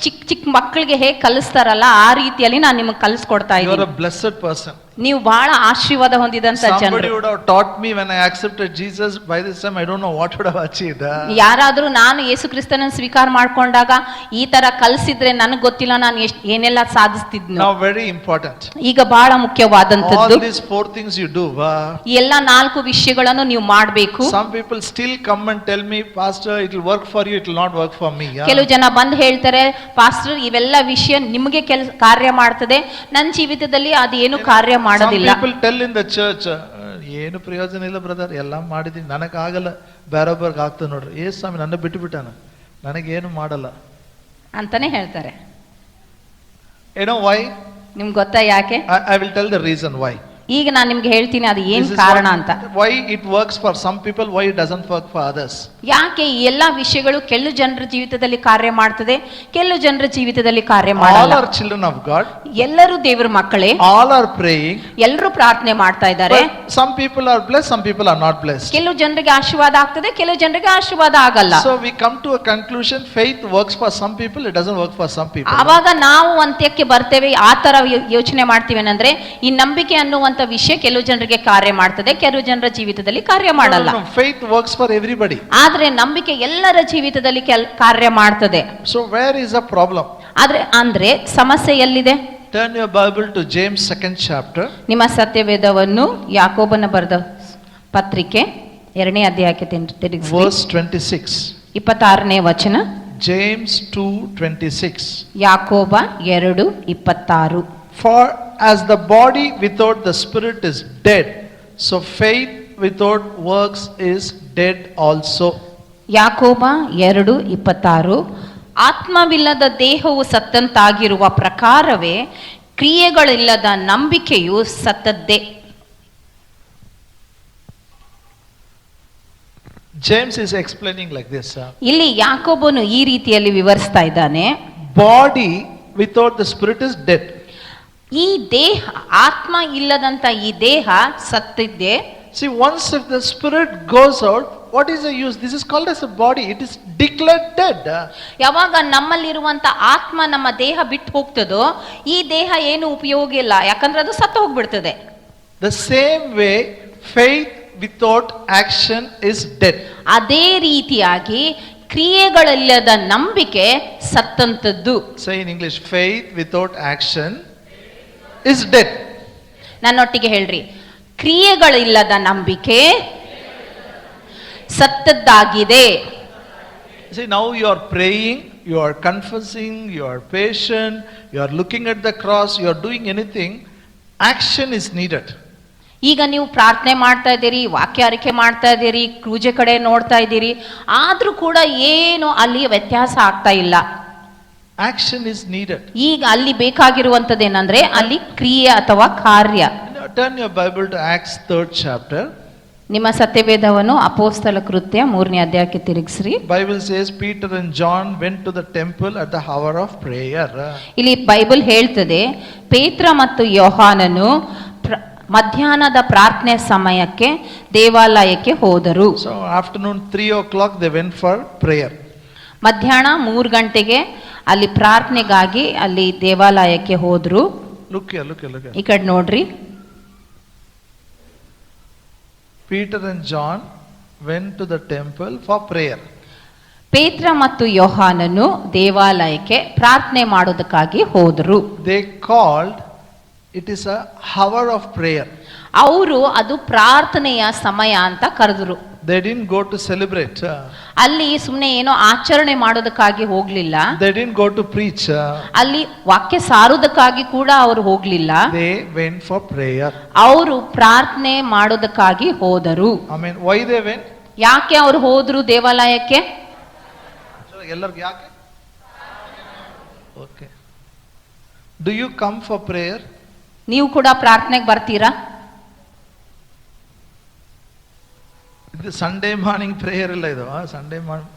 ಚಿಕ್ಕ ಚಿಕ್ಕ ಮಕ್ಕಳಿಗೆ ಹೇಗೆ ಕಲಿಸ್ತಾರಲ್ಲ ಆ ರೀತಿಯಲ್ಲಿ ನಾನು ನಿಮಗೆ ಕಲಿಸ್ಕೊಡ್ತಾ You are ಇದ್ದೀನಿ. a blessed person. ನೀವು ಬಹಳ ಆಶೀರ್ವಾದ ಹೊಂದಿದಂತ Somebody ಜನರು. would have taught me when I accepted Jesus. By this time, I don't know what would have achieved. ಯಾರಾದ್ರೂ ನಾನು ಯೇಸು ಕ್ರಿಸ್ತನನ್ನು ಸ್ವೀಕಾರ ಮಾಡ್ಕೊಂಡಾಗ ಈ ತರ ಕಲಿಸಿದ್ರೆ ನನಗೆ ಗೊತ್ತಿಲ್ಲ ನಾನು ಏನೆಲ್ಲ ಸಾಧಿಸ್ತಿದ್ನು. Now, very important. ಈಗ ಬಹಳ ಮುಖ್ಯವಾದಂತದ್ದು All these 4 things you do. ಈ ಎಲ್ಲ 4 ವಿಷಯಗಳನ್ನು ನೀವು ಮಾಡಬೇಕು. Some people still come and tell me, Pastor, it will work for you, it will not work for me. ಕೆಲವು ಜನ ಬಂದು ಹೇಳ್ತಾರೆ, ಪಾಸ್ಟರ್ ಇವೆಲ್ಲ ವಿಷಯ ನಿಮಗೆ ಕಾರ್ಯ ಮಾಡ್ತದೆ, ನನ್ನ ಜೀವಿತದಲ್ಲಿ ಅದೇನು ಕಾರ್ಯ Some ಮಾಡೋದಿಲ್ಲ. people tell in the church, ಏನು ಪ್ರಯೋಜನ ಇಲ್ಲ ಬ್ರದರ್, ಎಲ್ಲ ಮಾಡಿದೀನಿ, ನನಗಾಗಲ್ಲ, ಬೇರೊಬ್ಬರಿಗೆ ಆಗ್ತದೆ ನೋಡ್ರಿ. ಏ ಸ್ವಾಮಿ ನನ್ನ ಬಿಟ್ಟು ಬಿಟ್ಟಾನ, ನನಗೇನು ಮಾಡಲ್ಲ ಅಂತಾನೆ ಹೇಳ್ತಾರೆ. You know why? ನಿಮ್ಗೆ ಗೊತ್ತಾ ಯಾಕೆ? I will tell the reason why. ಈಗ ನಾನು ನಿಮ್ಗೆ ಹೇಳ್ತೀನಿ ಅದು ಏನ್ This is ಕಾರಣ ಅಂತ. why it works for some people, why it doesn't work for others. ಯಾಕೆ ಈ ಎಲ್ಲಾ ವಿಷಯಗಳು ಕೆಲವು ಜನರ ಜೀವಿತದಲ್ಲಿ ಕಾರ್ಯ ಮಾಡ್ತದೆ, ಕೆಲವು ಜನರ ಜೀವಿತದಲ್ಲಿ ಕಾರ್ಯ ಮಾಡಲ್ಲ. All are children of God. ಎಲ್ಲರೂ ದೇವರ ಮಕ್ಕಳೇ, All are praying. ಎಲ್ಲರೂ ಪ್ರಾರ್ಥನೆ ಮಾಡ್ತಾ ಇದ್ದಾರೆ. But some people are blessed, some people are not blessed. ಕೆಲವು ಜನರಿಗೆ ಆಶೀರ್ವಾದ ಆಗ್ತದೆ, ಕೆಲವು ಜನರಿಗೆ ಆಶೀರ್ವಾದ ಆಗಲ್ಲ. So we come to a conclusion, faith works for some people, it doesn't work for some people. ಆವಾಗ ನಾವು ಅಂತ್ಯಕ್ಕೆ ಬರ್ತೇವೆ, ಆ ತರ ಯೋಚನೆ ಮಾಡ್ತೀವಿ ಏನಂದ್ರೆ ಈ ನಂಬಿಕೆ ಅನ್ನುವಂತ ವಿಷಯ ಕೆಲವು ಜನರಿಗೆ ಕಾರ್ಯ ಮಾಡ್ತದೆ, ಕೆಲವು ಜನರ ಜೀವಿತದಲ್ಲಿ ಕಾರ್ಯ ಮಾಡಲ್ಲ. No, faith works for everybody. ಆದ್ರೆ ನಂಬಿಕೆ ಎಲ್ಲರ ಜೀವಿತದಲ್ಲಿ ಕಾರ್ಯ ಮಾಡ್ತದೆ. So where is the problem? ಅಂದ್ರೆ ಸಮಸ್ಯೆ ಎಲ್ಲಿದೆ? Turn your Bible to James 2nd chapter. ನಿಮ್ಮ ಸತ್ಯವೇದವನ್ನು ಯಾಕೋಬನ ಬರೆದ ಪತ್ರಿಕೆ 2ನೇ ಅಧ್ಯಾಯಕ್ಕೆ ತಿರುಗಿಸಿ. Verse 26. 26ನೇ ವಚನ. James 2:26. ಯಾಕೋಬ 2:26. For as the body without the spirit is dead, so faith without works is dead also. ಯಾಕೋಬ 2:26 ಆತ್ಮವಿಲ್ಲದ ದೇಹವು ಸತ್ತಂತಾಗಿರುವ ಪ್ರಕಾರವೇ ಕ್ರಿಯೆಗಳಿಲ್ಲದ ನಂಬಿಕೆಯು ಸತ್ತದ್ದೇ. James is explaining like this. ಇಲ್ಲಿ ಯಾಕೋಬನು ಈ ರೀತಿಯಲ್ಲಿ ವಿವರಿಸ್ತಾ ಇದ್ದಾನೆ. Body without the spirit is dead. ಈ ದೇಹ, ಆತ್ಮ ಇಲ್ಲದಂತ ಈ ದೇಹ ಸತ್ತಿದ್ದೆ. See, once if the spirit goes out, what is the use? This is called as a body. It is declared dead. ಯಾವಾಗ ನಮ್ಮಲ್ಲಿರುವಂತ ಆತ್ಮ ನಮ್ಮ ದೇಹ ಬಿಟ್ಟು ಹೋಗ್ತದೋ ಈ ದೇಹ ಏನು ಉಪಯೋಗ ಇಲ್ಲ, ಯಾಕಂದ್ರೆ ಅದು ಸತ್ತು ಹೋಗ್ಬಿಡ್ತದೆ. The same way, faith without action is dead. ಅದೇ ರೀತಿಯಾಗಿ ಕ್ರಿಯೆಗಳಿಲ್ಲದ ನಂಬಿಕೆ ಸತ್ತಂತದ್ದು. Say in English, faith without action is dead. ನನ್ನೊಟ್ಟಿಗೆ ಹೇಳ್ರಿ, ಕ್ರಿಯೆಗಳಿಲ್ಲದ ನಂಬಿಕೆ ಸತ್ತದ್ದಾಗಿದೆ. See, now you are praying, you are confessing, you are patient, you are looking at the cross, you are doing anything, action is needed. ಈಗ ನೀವು ಪ್ರಾರ್ಥನೆ ಮಾಡ್ತಾ ಇದ್ದೀರಿ, ವಾಕ್ಯ ಅರಿಕೆ ಮಾಡ್ತಾ ಇದ್ದೀರಿ, ಕ್ರೂಜೆ ಕಡೆ ನೋಡ್ತಾ ಇದ್ದೀರಿ, ಆದ್ರೂ ಕೂಡ ಏನು ಅಲ್ಲಿ ವ್ಯತ್ಯಾಸ ಆಗ್ತಾ ಇಲ್ಲ. Action is needed. ಈಗ ಅಲ್ಲಿ ಬೇಕಾಗಿರುವಂತದ್ದೇನಂದ್ರೆ ಅಲ್ಲಿ ಕ್ರಿಯೆ ಅಥವಾ ಕಾರ್ಯ. Turn your Bible to Acts 3rd chapter. ನಿಮ್ಮ ಸತ್ಯವೇದವನ್ನು ಅಪೊಸ್ತಲ ಕೃತ್ಯ 3ನೇ ಅಧ್ಯಾಯಕ್ಕೆ ತಿರುಗಿಸ್ರಿ. Bible says Peter and John went to the temple at the hour of prayer. ಇಲ್ಲಿ ಬೈಬಲ್ ಹೇಳ್ತದೆ, ಪೇತ್ರ ಮತ್ತು ಯೋಹಾನನು ಮಧ್ಯಾಹ್ನದ ಪ್ರಾರ್ಥನೆ ಸಮಯಕ್ಕೆ ದೇವಾಲಯಕ್ಕೆ ಹೋದರು. So afternoon 3 o'clock they went for prayer. ಮಧ್ಯಾಹ್ನ 3 ಗಂಟೆಗೆ ಅಲ್ಲಿ ಪ್ರಾರ್ಥನೆಗಾಗಿ ಅಲ್ಲಿ ದೇವಾಲಯಕ್ಕೆ ಹೋದ್ರು. Look here. ಈ ಕಡೆ ನೋಡ್ರಿ. Peter and John went to the temple for prayer. ಪೇತ್ರ ಮತ್ತು ಯೋಹಾನನು ದೇವಾಲಯಕ್ಕೆ ಪ್ರಾರ್ಥನೆ ಮಾಡೋದಕ್ಕಾಗಿ ಹೋದರು. They called it is a hour of prayer. ಅವರು ಅದು ಪ್ರಾರ್ಥನೆಯ ಸಮಯ ಅಂತ ಕರೆದ್ರು. They didn't go to celebrate. ಅಲ್ಲಿ ಸುಮ್ಮನೆ ಏನೋ ಆಚರಣೆ ಮಾಡೋದಕ್ಕಾಗಿ ಹೋಗ್ಲಿಲ್ಲ. They didn't go to preach. ಅಲ್ಲಿ ವಾಕ್ಯ ಸಾರುವುದಕ್ಕಾಗಿ ಕೂಡ ಅವರು ಹೋಗ್ಲಿಲ್ಲ. They went for prayer. ಅವರು ಪ್ರಾರ್ಥನೆ ಮಾಡೋದಕ್ಕಾಗಿ ಹೋದರು. I mean, why they went? ಯಾಕೆ ಅವರು ಹೋದ್ರು ದೇವಾಲಯಕ್ಕೆ? ಎಲ್ಲರಿಗೂ ಯಾಕೆ? Okay. Do you come for prayer? ನೀವು ಕೂಡ ಪ್ರಾರ್ಥನೆಗೆ ಬರ್ತೀರಾ? ಇದು ಸಂಡೇ ಮಾರ್ನಿಂಗ್ ಪ್ರೇಯರ್ ಇಲ್ಲ ಇದು. Sunday morning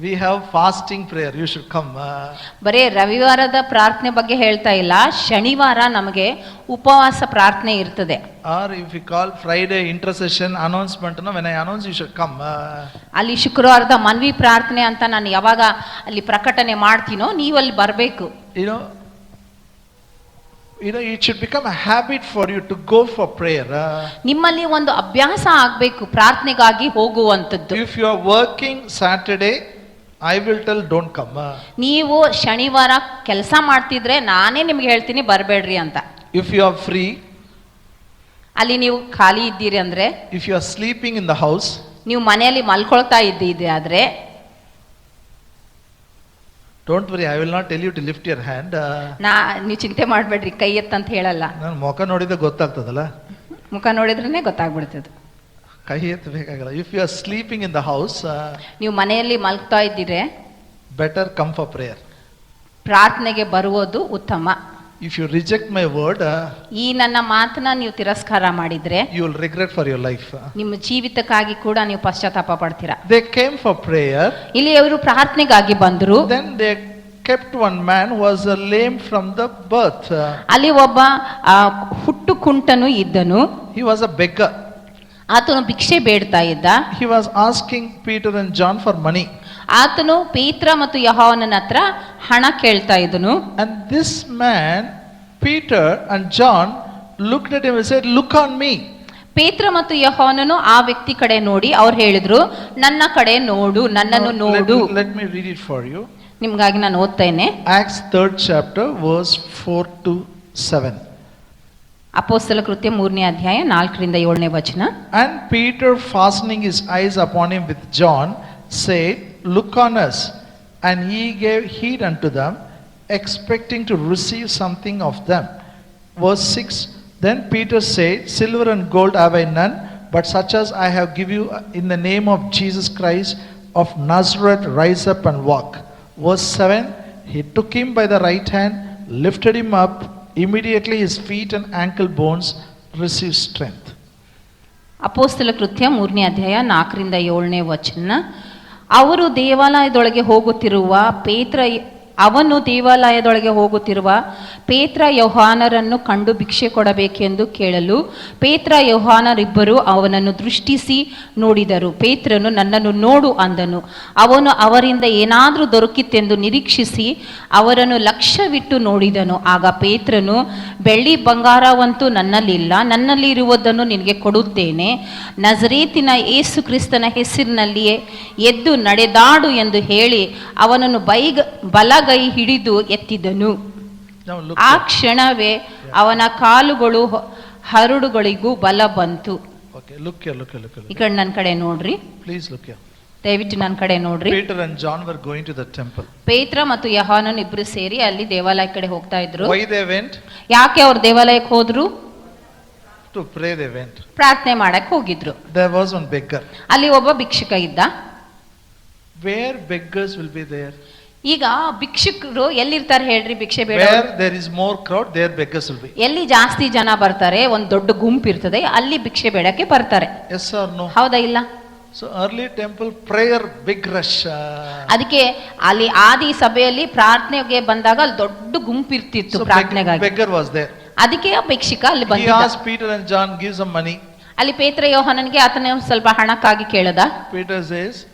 we have fasting prayer, you should come. ಬರೇ ರವಿವಾರದ ಪ್ರಾರ್ಥನೆ ಬಗ್ಗೆ ಹೇಳ್ತಾ ಇಲ್ಲ, ಶನಿವಾರ ನಮಗೆ ಉಪವಾಸ ಪ್ರಾರ್ಥನೆ ಇರ್ತದೆ. Or if you call Friday intercession announcement, when I announce you should come. ಅಲ್ಲಿ ಶುಕ್ರವಾರದ ಮನ್ವಿ ಪ್ರಾರ್ಥನೆ ಅಂತ ನಾನು ಯಾವಾಗ ಅಲ್ಲಿ ಪ್ರಕಟಣೆ ಮಾಡ್ತೀನೋ ನೀವು ಅಲ್ಲಿ ಬರಬೇಕು. It should become a habit for you to go for prayer. ನಿಮ್ಮಲ್ಲಿ ಒಂದು ಅಭ್ಯಾಸ ಆಗಬೇಕು ಪ್ರಾರ್ಥನೆಗಾಗಿ ಹೋಗುವಂತದ್ದು. If you are working Saturday, I will tell don't come. ನೀವು ಶನಿವಾರ ಕೆಲಸ ಮಾಡ್ತಿದ್ರೆ ನಾನೇ ನಿಮ್ಗೆ ಹೇಳ್ತೀನಿ ಬರಬೇಡ್ರಿ ಅಂತ. If you are free, ಅಲ್ಲಿ ನೀವು ಖಾಲಿ ಇದ್ದೀರಿ ಅಂದ್ರೆ, if you are sleeping in the house, ನೀವು ಮನೆಯಲ್ಲಿ ಮಲ್ಕೊಳ್ತಾ ಇದ್ದೀರಿ ಆದ್ರೆ, don't worry, I will not tell you to lift your hand. ನೀವು ಚಿಂತೆ ಮಾಡಬೇಡ್ರಿ, ಕೈ ಎತ್ತಂತ ಹೇಳಲ್ಲ. ನಾನು ಮುಖ ನೋಡಿದ್ರೆ ಗೊತ್ತಾಗ್ತದಲ್ಲ, ಮುಖ ನೋಡಿದ್ರೇನೆ ಗೊತ್ತಾಗ್ಬಿಡ್ತದೆ. ಕೈ ಎತ್ತಬೇಕಾಗಲ್ಲ. If you are sleeping in the house, ನೀವು ಮನೆಯಲ್ಲಿ ಮಲ್ಕ್ತಾ ಇದ್ದೀರಿ, better come for prayer. ಪ್ರಾರ್ಥನೆಗೆ ಬರುವುದು ಉತ್ತಮ. If you reject my word, ಈ ನನ್ನ ಮಾತನ್ನ ನೀವು ತಿರಸ್ಕಾರ ಮಾಡಿದ್ರೆ you will regret for your life. ನಿಮ್ಮ ಜೀವಿತಕ್ಕಾಗಿ ಕೂಡ ನೀವು ಪಶ್ಚಾತ್ತಾಪ ಪಡ್ತೀರಾ. They came for prayer. ಇಲ್ಲಿ ಅವರು ಪ್ರಾರ್ಥನೆಗಾಗಿ ಬಂದರು. Then they kept one man who was lame from the birth. ಅಲ್ಲಿ ಒಬ್ಬ ಹುಟ್ಟು ಕುಂಟನು ಇದ್ದನು. He was a beggar. ಆತನು ಭಿಕ್ಷೆ ಬೇಡ್ತಾ ಇದ್ದ. He was asking Peter and John for money. ಆತನು ಪೇತ್ರ ಮತ್ತು ಯೋಹಾನನ ಹತ್ರ ಹಣ ಕೇಳ್ತಾ ಇದ್ದನು. And this man, Peter and John, looked at him and said, "Look on me." ಪೇತ್ರ ಮತ್ತು ಯೋಹಾನನು ಆ ವ್ಯಕ್ತಿ ಕಡೆ ನೋಡಿ ಅವ್ರು ಹೇಳಿದ್ರು, ನನ್ನ ಕಡೆ ನೋಡು, ನನ್ನನ್ನು ನೋಡು. Let me read it for you. ನಿಮ್ಗಾಗಿ ನಾನು ಓದ್ತೇನೆ. Acts 3rd chapter verse 4 to 7. ಅಪೊಸ್ತಲ ಕೃತ್ಯ 3ನೇ ಅಧ್ಯಾಯ 4ರಿಂದ 7ನೇ ವಚನ. And Peter, fastening his eyes upon him with John, said, "Look on us." And he gave heed unto them, expecting to receive something of them. Verse 6. Then Peter said, "Silver and gold have I none, but such as I have give you in the name of Jesus Christ, of Nazareth, rise up and walk. Verse 7, he took him by the right hand, lifted him up. Immediately his feet and ankle bones received strength. ಅಪೊಸ್ತಲ ಕೃತ್ಯ 3ನೇ ಅಧ್ಯಾಯ 4ರಿಂದ 7ನೇ ವಚನ. ಅವರು ದೇವಾಲಯದೊಳಗೆ ಹೋಗುತ್ತಿರುವ ಅವನು ದೇವಾಲಯದೊಳಗೆ ಹೋಗುತ್ತಿರುವ ಪೇತ್ರ ಯೋಹಾನರನ್ನು ಕಂಡು ಭಿಕ್ಷೆ ಕೊಡಬೇಕೆಂದು ಕೇಳಲು ಪೇತ್ರ ಯೋಹಾನರಿಬ್ಬರು ಅವನನ್ನು ದೃಷ್ಟಿಸಿ ನೋಡಿದರು. ಪೇತ್ರನು ನನ್ನನ್ನು ನೋಡು ಅಂದನು. ಅವನು ಅವರಿಂದ ಏನಾದರೂ ದೊರಕಿತೆಂದು ನಿರೀಕ್ಷಿಸಿ ಅವರನ್ನು ಲಕ್ಷ್ಯವಿಟ್ಟು ನೋಡಿದನು. ಆಗ ಪೇತ್ರನು, ಬೆಳ್ಳಿ ಬಂಗಾರವಂತೂ ನನ್ನಲ್ಲಿಲ್ಲ, ನನ್ನಲ್ಲಿ ಇರುವುದನ್ನು ನಿನಗೆ ಕೊಡುತ್ತೇನೆ. ನಜರೇತಿನ ಯೇಸು ಕ್ರಿಸ್ತನ ಹೆಸರಿನಲ್ಲಿಯೇ ಎದ್ದು ನಡೆದಾಡು ಎಂದು ಹೇಳಿ ಅವನನ್ನು ಬಲಗೈ ಹಿಡಿದು ಎತ್ತಿದನು. ಆ ಕ್ಷಣವೇ ಅವನ ಕಾಲುಗಳು ಹರಡುಗಳಿಗೂ ಬಲ ಬಂತು. ಈ ಕಡೆ ನನ್ನ ಕಡೆ ನೋಡ್ರಿ, ದಯವಿಟ್ಟು ನನ್ನ ಕಡೆ ನೋಡ್ರಿ. Peter and John were going to the temple. ಪೇತ್ರ ಮತ್ತು ಯೋಹಾನನ್ ಇಬ್ರು ಸೇರಿ ಅಲ್ಲಿ ದೇವಾಲಯ ಕಡೆ ಹೋಗ್ತಾ ಇದ್ರು. Why they went? ಯಾಕೆ ಅವ್ರು ದೇವಾಲಯಕ್ಕೆ ಹೋದ್ರು? To pray they went. ಪ್ರಾರ್ಥನೆ ಮಾಡಕ್ ಹೋಗಿದ್ರು. There was one beggar. ಅಲ್ಲಿ ಒಬ್ಬ ಭಿಕ್ಷುಕ ಇದ್ದ. Where beggars will be there? ಈಗ ಭಿಕ್ಷುಕರು ಎಲ್ಲಿರ್ತಾರೆ ಹೇಳ್ರಿ? ಭಿಕ್ಷೆ ಬೇಡ. Where there is more crowd, there beggars will be. ಎಲ್ಲಿ ಜಾಸ್ತಿ ಜನ ಬರ್ತಾರೆ, ಒಂದು ದೊಡ್ಡ ಗುಂಪು ಇರ್ತದೆ, ಅಲ್ಲಿ ಭಿಕ್ಷೆ ಬೇಡಕ್ಕೆ ಬರ್ತಾರೆ. Yes or no? ಹೌದಾ ಇಲ್ಲ? So early temple prayer big rush. ಅದಕ್ಕೆ ಅಲ್ಲಿ ಆದಿ ಸಭೆಯಲ್ಲಿ ಪ್ರಾರ್ಥನೆಗೆ ಬಂದಾಗ ಅಲ್ಲಿ ದೊಡ್ಡ ಗುಂಪು ಇರ್ತಿತ್ತು ಪ್ರಾರ್ಥನೆಗಾಗಿ. Beggar was there. ಅದಕ್ಕೆ ಆ ಭಿಕ್ಷುಕ ಅಲ್ಲಿ He ಬಂದಿದ್ದ. asked Peter and John, give some money. ಅಲ್ಲಿ ಪೇತ್ರ ಯೋಹಾನನಿಗೆ ಆತನ ಸ್ವಲ್ಪ ಹಣಕ್ಕಾಗಿ ಕೇಳದ. Peter says,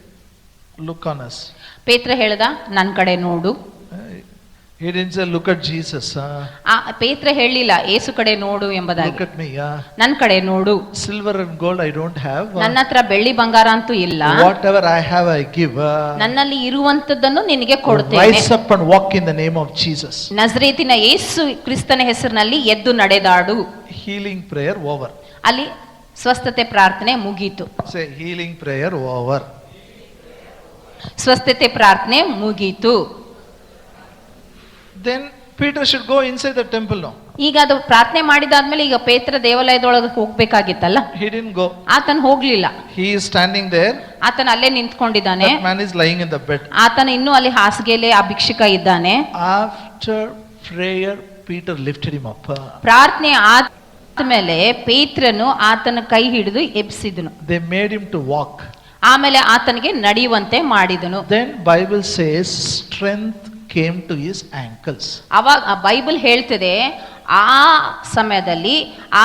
look on us. ಪೇತ್ರ ಹೇಳ್ದ, ನನ್ನ ಕಡೆ ನೋಡು. He didn't say look at Jesus. ಪೇತ್ರ ಹೇಳಿಲ್ಲ ಯೇಸು ಕಡೆ ನೋಡು ಎಂಬುದಾಗಿ. Look at me. ನನ್ನ ಕಡೆ ನೋಡು. Silver and gold I don't have. ನನ್ನ ಹತ್ರ ಬೆಳ್ಳಿ ಬಂಗಾರ ಅಂತೂ ಇಲ್ಲ. Whatever I have I give. ನನ್ನಲ್ಲಿ ಇರುವಂತದ್ದನ್ನು ನಿನಗೆ ಕೊಡ್ತೇನೆ. Rise up and walk in the name of Jesus. ನಜರೇತಿನ ಯೇಸು ಕ್ರಿಸ್ತನ ಹೆಸರಿನಲ್ಲಿ ಎದ್ದು ನಡೆದಾಡು. Healing prayer over. ಅಲ್ಲಿ ಸ್ವಸ್ಥತೆ ಪ್ರಾರ್ಥನೆ ಮುಗೀತು. Say healing prayer over. ಸ್ವಸ್ಥತೆ ಪ್ರಾರ್ಥನೆ ಮುಗೀತು. Then Peter should go inside the temple now. ಈಗ ಅದು ಪ್ರಾರ್ಥನೆ ಮಾಡಿದಾದ್ಮೇಲೆ ಈಗ ಪೇತ್ರ ದೇವಾಲಯದೊಳಗೆ ಹೋಗ್ಬೇಕಾಗಿತ್ತಲ್ಲ. He didn't go. ಆತನ ಹೋಗ್ಲಿಲ್ಲ. He is standing there. ಆತನ ಅಲ್ಲೇ ನಿಂತ್ಕೊಂಡಿದ್ದಾನೆ. That man is lying in the bed. ಆತನ ಇನ್ನೂ ಅಲ್ಲಿ ಹಾಸಿಗೆಯಲ್ಲಿ ಆ ಭಿಕ್ಷುಕ ಇದ್ದಾನೆ. After prayer Peter lifted him up. ಪ್ರಾರ್ಥನೆ ಆದ್ಮೇಲೆ ಪೇತ್ರನು ಆತನ ಕೈ ಹಿಡಿದು ಎಬ್ಸಿದನು. They made him to walk. ಆಮೇಲೆ ಆತನಿಗೆ ನಡೆಯುವಂತೆ ಮಾಡಿದನು. Then Bible says strength came to his ankles. ಅವಾಗ ಬೈಬಲ್ ಹೇಳ್ತದೆ ಆ ಸಮಯದಲ್ಲಿ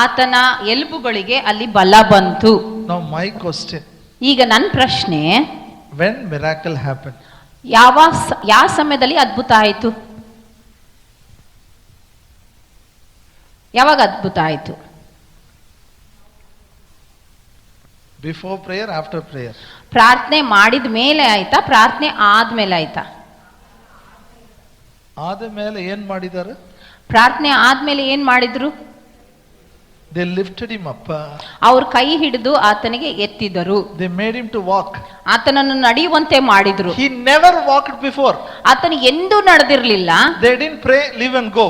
ಆತನ ಎಲುಬುಗಳಿಗೆ ಅಲ್ಲಿ ಬಲ ಬಂತು. Now my question. ಈಗ ನನ್ನ ಪ್ರಶ್ನೆ, when miracle happened? ಯಾವ ಸಮಯದಲ್ಲಿ ಅದ್ಭುತ ಆಯಿತು? ಯಾವಾಗ ಅದ್ಭುತ ಆಯಿತು? Before prayer, after prayer? ಪ್ರಾರ್ಥನೆ ಮಾಡಿದ ಮೇಲೆ ಆಯ್ತಾ, ಪ್ರಾರ್ಥನೆ ಆದ್ಮೇಲೆ ಆಯ್ತಾ? ಆದಮೇಲೆ ಏನ್ ಮಾಡಿದ್ದಾರೆ? ಪ್ರಾರ್ಥನೆ ಆದ್ಮೇಲೆ ಏನ್ ಮಾಡಿದ್ರು? They lifted him up. ಅವ್ರ ಕೈ ಹಿಡಿದು ಆತನಿಗೆ ಎತ್ತಿದರು. They made him to walk. ಆತನನ್ನು ನಡೆಯುವಂತೆ ಮಾಡಿದ್ರು. He never walked before. ಆತನು ಎಂದೂ ನಡೆದಿರ್ಲಿಲ್ಲ. They didn't pray, live and go.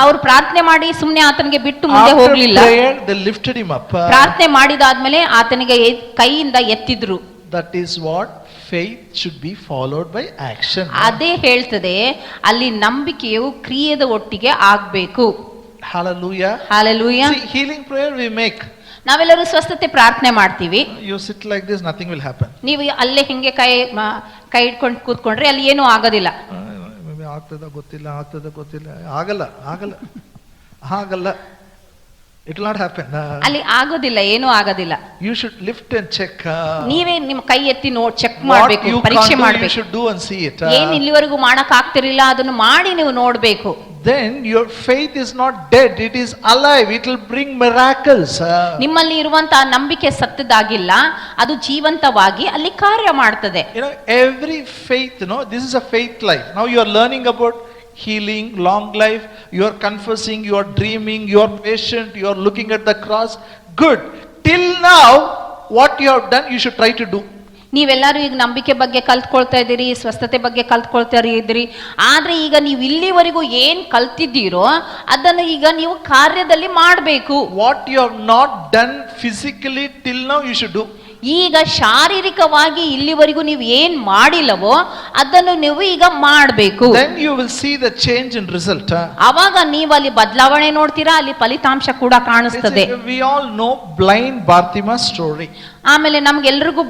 ಅವ್ರು ಪ್ರಾರ್ಥನೆ ಮಾಡಿ ಸುಮ್ನೆ ಆತನಿಗೆ ಬಿಟ್ಟು ಮುಂದೆ ಹೋಗ್ಲಿಲ್ಲ. After prayer, they lifted him up. ಪ್ರಾರ್ಥನೆ ಮಾಡಿದಾದ್ಮೇಲೆ ಆತನಿಗೆ ಕೈಯಿಂದ ಎತ್ತಿದ್ರು. That is what faith should be followed by action. ಅದೇ ಹೇಳ್ತದೆ, ಅಲ್ಲಿ ನಂಬಿಕೆಯು ಕ್ರಿಯೆದ ಒಟ್ಟಿಗೆ ಆಗ್ಬೇಕು. Hallelujah. Hallelujah. See, healing prayer we make. ನಾವೆಲ್ಲರೂ ಸ್ವಸ್ಥತೆ ಪ್ರಾರ್ಥನೆ ಮಾಡ್ತೀವಿ. You sit like this, nothing will happen. ನೀವು ಅಲ್ಲೇ ಹಿಂಗೆ ಕೈ ಇಟ್ಕೊಂಡು ಕೂತ್ಕೊಂಡ್ರೆ ಅಲ್ಲಿ ಏನೂ ಆಗೋದಿಲ್ಲ. ಆಗ್ತದ ಗೊತ್ತಿಲ್ಲ ಆಗಲ್ಲ. It will not happen. ಅಲ್ಲಿ ಆಗೋದಿಲ್ಲ, ಏನೂ ಆಗೋದಿಲ್ಲ. You should lift and check. ನೀವೇ ನಿಮ್ಮ ಕೈ ಎತ್ತಿ ಚೆಕ್ ಮಾಡಬೇಕು, ಪರೀಕ್ಷೆ ಮಾಡಬೇಕು. You should do and see it. ಏನು ಇಲ್ಲಿವರೆಗೂ ಮಾಡಕ್ ಆಗ್ತಿರಲಿಲ್ಲ ಅದನ್ನು ಮಾಡಿ ನೀವು ನೋಡಬೇಕು. Then your faith is not dead, it is alive. It will bring miracles. ನಿಮ್ಮಲ್ಲಿ ಇರುವಂತಹ ನಂಬಿಕೆ ಸತ್ತದಾಗಿಲ್ಲ, ಅದು ಜೀವಂತವಾಗಿ ಅಲ್ಲಿ ಕಾರ್ಯ ಮಾಡ್ತದೆ. You know, every faith, this is a faith life. Now you are learning about healing, long life, you are confessing, you are dreaming, you are patient, you are looking at the cross. Good. Till now, what you have done, you should try to do. ನೀವೆಲ್ಲರೂ ಈಗ ನಂಬಿಕೆ ಬಗ್ಗೆ ಕಲ್ತ್ಕೊಳ್ತಾ ಇದ್ದೀರಿ, ಸ್ವಸ್ಥತೆ ಬಗ್ಗೆ ಕಲ್ತ್ಕೊಳ್ತಾ ಇದ್ದೀರಿ. ಆದ್ರೆ ಈಗ ನೀವು ಇಲ್ಲಿವರೆಗೂ ಏನ್ ಕಲ್ತಿದ್ದೀರೋ ಅದನ್ನು ಈಗ ನೀವು ಕಾರ್ಯದಲ್ಲಿ ಮಾಡಬೇಕು. What you have not done physically till now, you should do. ಈಗ ಶಾರೀರಿಕವಾಗಿ ಇಲ್ಲಿವರೆಗೂ ನೀವು ಏನ್ ಮಾಡಿಲ್ಲವೋ ಅದನ್ನು ನೀವು ಈಗ ಮಾಡಬೇಕು. Then you will see the change in result. ಅವಾಗ ನೀವು ಅಲ್ಲಿ ಬದಲಾವಣೆ ನೋಡ್ತೀರಾ, ಅಲ್ಲಿ ಫಲಿತಾಂಶ ಕೂಡ ಕಾಣಿಸ್ತದೆ. We all know blind Bartimaeus story. ಆಮೇಲೆ ನಮ್ಗೆಲ್ರಿಗೂ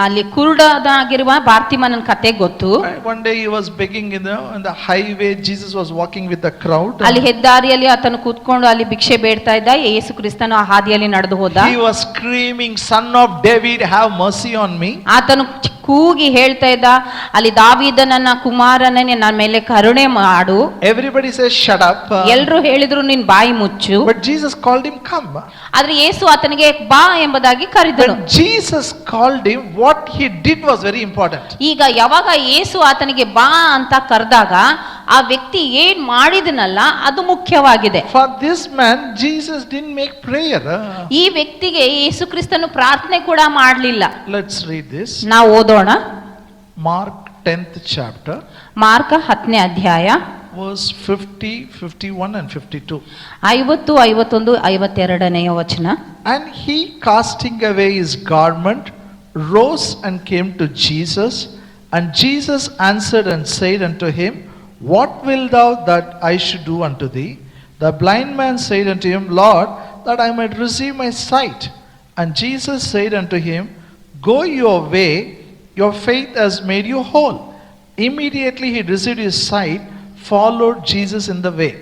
ಅಲ್ಲಿ ಕುರುಡಾಗಿರುವ ಬಾರ್ತಿಮನ ಕತೆ ಗೊತ್ತು. One day he was begging in the highway. Jesus was walking with the crowd. ಅಲ್ಲಿ ಹೆದ್ದಾರಿಯಲ್ಲಿ ಆತನು ಕೂತ್ಕೊಂಡು ಅಲ್ಲಿ ಭಿಕ್ಷೆ ಬೇಡ್ತಾ ಇದ್ದ. ಯೇಸು ಕ್ರಿಸ್ತನು ಆ ಹಾದಿಯಲ್ಲಿ ನಡೆದು ಹೋದ. He was screaming, "Son of David, have mercy on me." ಆತನು ಕೂಗಿ ಹೇಳ್ತಾ ಇದ್ದ, ಅಲ್ಲಿ ದಾವೀದನನ್ನ ಕುಮಾರನೇ ನನ್ನ ಮೇಲೆ ಕರುಣೆ ಮಾಡು. Everybody says, "Shut up." ಎಲ್ರು ಹೇಳಿದ್ರು ನಿನ್ ಬಾಯಿ ಮುಚ್ಚು. But Jesus called him, "Come." ಆದ್ರೆ ಯೇಸು ಆತನಿಗೆ ಬಾ ಎಂಬುದಾಗಿ ಕರೆದನು. When Jesus called him, what he did was very important. ಈಗ ಯಾವಾಗ ಯೇಸು ಆತನಿಗೆ ಬಾ ಅಂತ ಕರೆದಾಗ ಆ ವ್ಯಕ್ತಿ ಏನ್ ಮಾಡಿದನಲ್ಲ ಅದು ಮುಖ್ಯವಾಗಿದೆ. For this man, Jesus didn't make prayer. ಈ ವ್ಯಕ್ತಿಗೆ ಯೇಸು ಕ್ರಿಸ್ತನು ಪ್ರಾರ್ಥನೆ ಕೂಡ ಮಾಡಲಿಲ್ಲ. Let's read this. ನಾವು ಓದೋಣ. Mark 10th chapter. ಮಾರ್ಕ 10ನೇ ಅಧ್ಯಾಯ Verse 50, 51 and 52. 50, 51, 52ನೇ ವಚನ. And he, casting away his garment, rose and came to Jesus. And Jesus answered and said unto him, What wilt thou that I should do unto thee? The blind man said unto him, Lord, that I might receive my sight. And Jesus said unto him, Go your way, your faith has made you whole. Immediately he received his sight, followed Jesus in the way.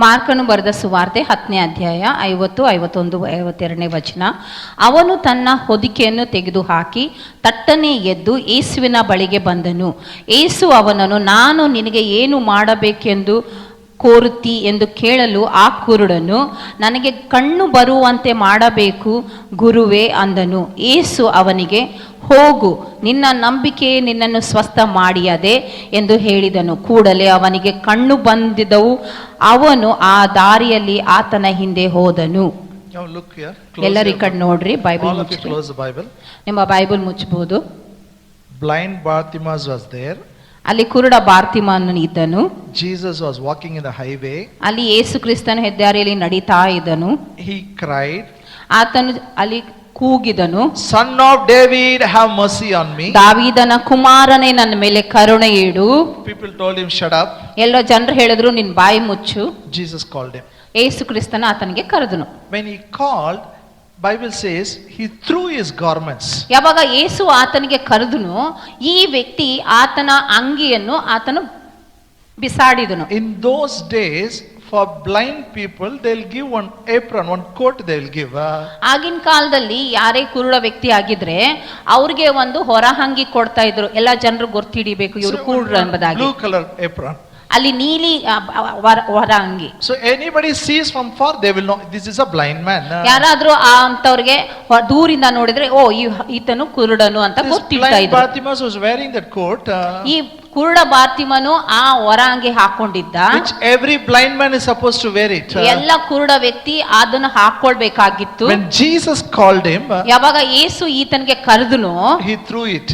ಮಾರ್ಕನು ಬರೆದ ಸುವಾರ್ತೆ 10ನೇ ಅಧ್ಯಾಯ 50, 51, 52ನೇ ವಚನ. ಅವನು ತನ್ನ ಹೊದಿಕೆಯನ್ನು ತೆಗೆದುಹಾಕಿ ತಟ್ಟನೆ ಎದ್ದು ಯೇಸುವಿನ ಬಳಿಗೆ ಬಂದನು. ಯೇಸು ಅವನನ್ನು, ನಾನು ನಿನಗೆ ಏನು ಮಾಡಬೇಕೆಂದು ಕೋರುತ್ತಿ ಎಂದು ಕೇಳಲು ಆ ಕುರುಡನು, ನನಗೆ ಕಣ್ಣು ಬರುವಂತೆ ಮಾಡಬೇಕು ಗುರುವೇ ಅಂದನು. ಯೇಸು ಅವನಿಗೆ, ಹೋಗು, ನಿನ್ನ ನಂಬಿಕೆ ನಿನ್ನನ್ನು ಸ್ವಸ್ಥ ಮಾಡಿಯದೆ ಎಂದು ಹೇಳಿದನು. ಕೂಡಲೇ ಅವನಿಗೆ ಕಣ್ಣು ಬಂದಿದ್ದವು. ಅವನು ಆ ದಾರಿಯಲ್ಲಿ ಆತನ ಹಿಂದೆ ಹೋದನು. Now look here. ಎಲ್ಲರೂ ಈ ಕಡೆ ನೋಡ್ರಿ. Bible All of you close the Bible. ನಿಮ್ಮ ಬೈಬಲ್ ಮುಚ್ಚಬಹುದು. Blind Bartimaeus was there. ಅಲ್ಲಿ ಕುರುಡ ಬಾರ್ತಿಮನು ಇದ್ದನು. Jesus was walking in the highway. ಅಲ್ಲಿ ಯೇಸು ಕ್ರಿಸ್ತನು ಹೆದ್ದಾರಿಯಲ್ಲಿ ನಡೀತಾ ಇದ್ದನು. He cried, ಆತನು ಅಲ್ಲಿ ಕೂಗಿದನು, Son of David, have mercy on me. ದಾವೀದನ ಕುಮಾರನೇ ನನ್ನ ಮೇಲೆ ಕರುಣೆ ಇಡು. People told him, shut up. ಎಲ್ಲ ಜನರು ಹೇಳಿದ್ರು ನಿನ್ ಬಾಯಿ ಮುಚ್ಚು. Jesus called him. ಯೇಸು ಕ್ರಿಸ್ತನ ಆತನಿಗೆ ಕರೆದನು. When he called, Bible says he threw his garments. ಯಾವಾಗ ಯೇಸು ಆತನಿಗೆ ಕರೆದನು, ಈ ವ್ಯಕ್ತಿ ಆತನ ಅಂಗಿಯನ್ನು ಆತನು ಬಿಸಾಡಿದನು. In those days, for blind people, they'll give one apron, one coat they'll give. ಆಗಿನ ಕಾಲದಲ್ಲಿ ಯಾರೇ ಕುರುಡ ವ್ಯಕ್ತಿ ಆಗಿದ್ರೆ ಅವ್ರಿಗೆ ಒಂದು ಹೊರಹಂಗಿ ಕೊಡ್ತಾ ಇದ್ರು. ಎಲ್ಲ ಜನರು ಗೊತ್ತಿಡಿಬೇಕು ಇವರು ಕುರುಡ್ರು ಎಂಬುದಾಗಿ. Blue color apron. ಅಲ್ಲಿ ನೀಲಿ ಹೊರ ಅಂಗಿ. So anybody sees from far, they will know this is a blind man. ಯಾರಾದ್ರೂ ಅಂತವ್ರಿಗೆ ದೂರಿಂದ ನೋಡಿದ್ರೆ ಓ ಈತನು ಕುರುಡನು ಅಂತ ಗೊತ್ತಿಡ್ತಾ Blind ಇದ್ರು. Bartimaeus was wearing that coat. ಈ ಕುರುಡ ಬಾರ್ತಿಮನು ಆ ಹೊರ ಅಂಗಿ ಹಾಕೊಂಡಿದ್ದ. Which every blind man is supposed to wear it. ಎಲ್ಲ ಕುರುಡ ವ್ಯಕ್ತಿ ಅದನ್ನು ಹಾಕೊಳ್ಬೇಕಾಗಿತ್ತು. When Jesus called him, ಯಾವಾಗ ಯೇಸು ಈತನಿಗೆ ಕರೆದನು, he threw it.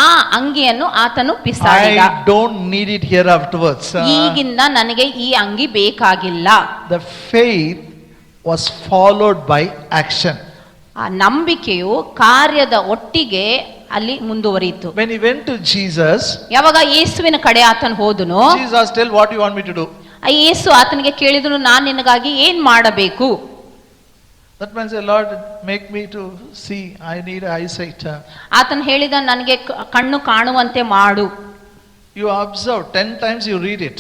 ಆ ಅಂಗಿಯನ್ನು ಆತನು ಬಿಸಾಡಿದ. I don't need it here afterwards. ಈಗಿಂದ ನನಗೆ ಈ ಅಂಗಿ ಬೇಕಾಗಿಲ್ಲ. The faith was followed by action. ಆ ನಂಬಿಕೆಯು ಕಾರ್ಯದ ಒಟ್ಟಿಗೆ ಅಲ್ಲಿ ಮುಂದುವರಿಯಿತು. When he went to Jesus, ಯಾವಾಗ ಯೇಸುವಿನ ಕಡೆ ಆತನು ಹೋದನು, Jesus, tell what you want me to do. ಆ ಯೇಸು ಆತನಿಗೆ ಕೇಳಿದನು, ನಾನು ನಿನಗಾಗಿ ಏನ್ ಮಾಡಬೇಕು? That man said, Lord, make me to see. I need eyesight. ಆತನು ಹೇಳಿದ, ನನಗೆ ಕಣ್ಣು ಕಾಣುವಂತೆ ಮಾಡು. You observe 10 times, you read it.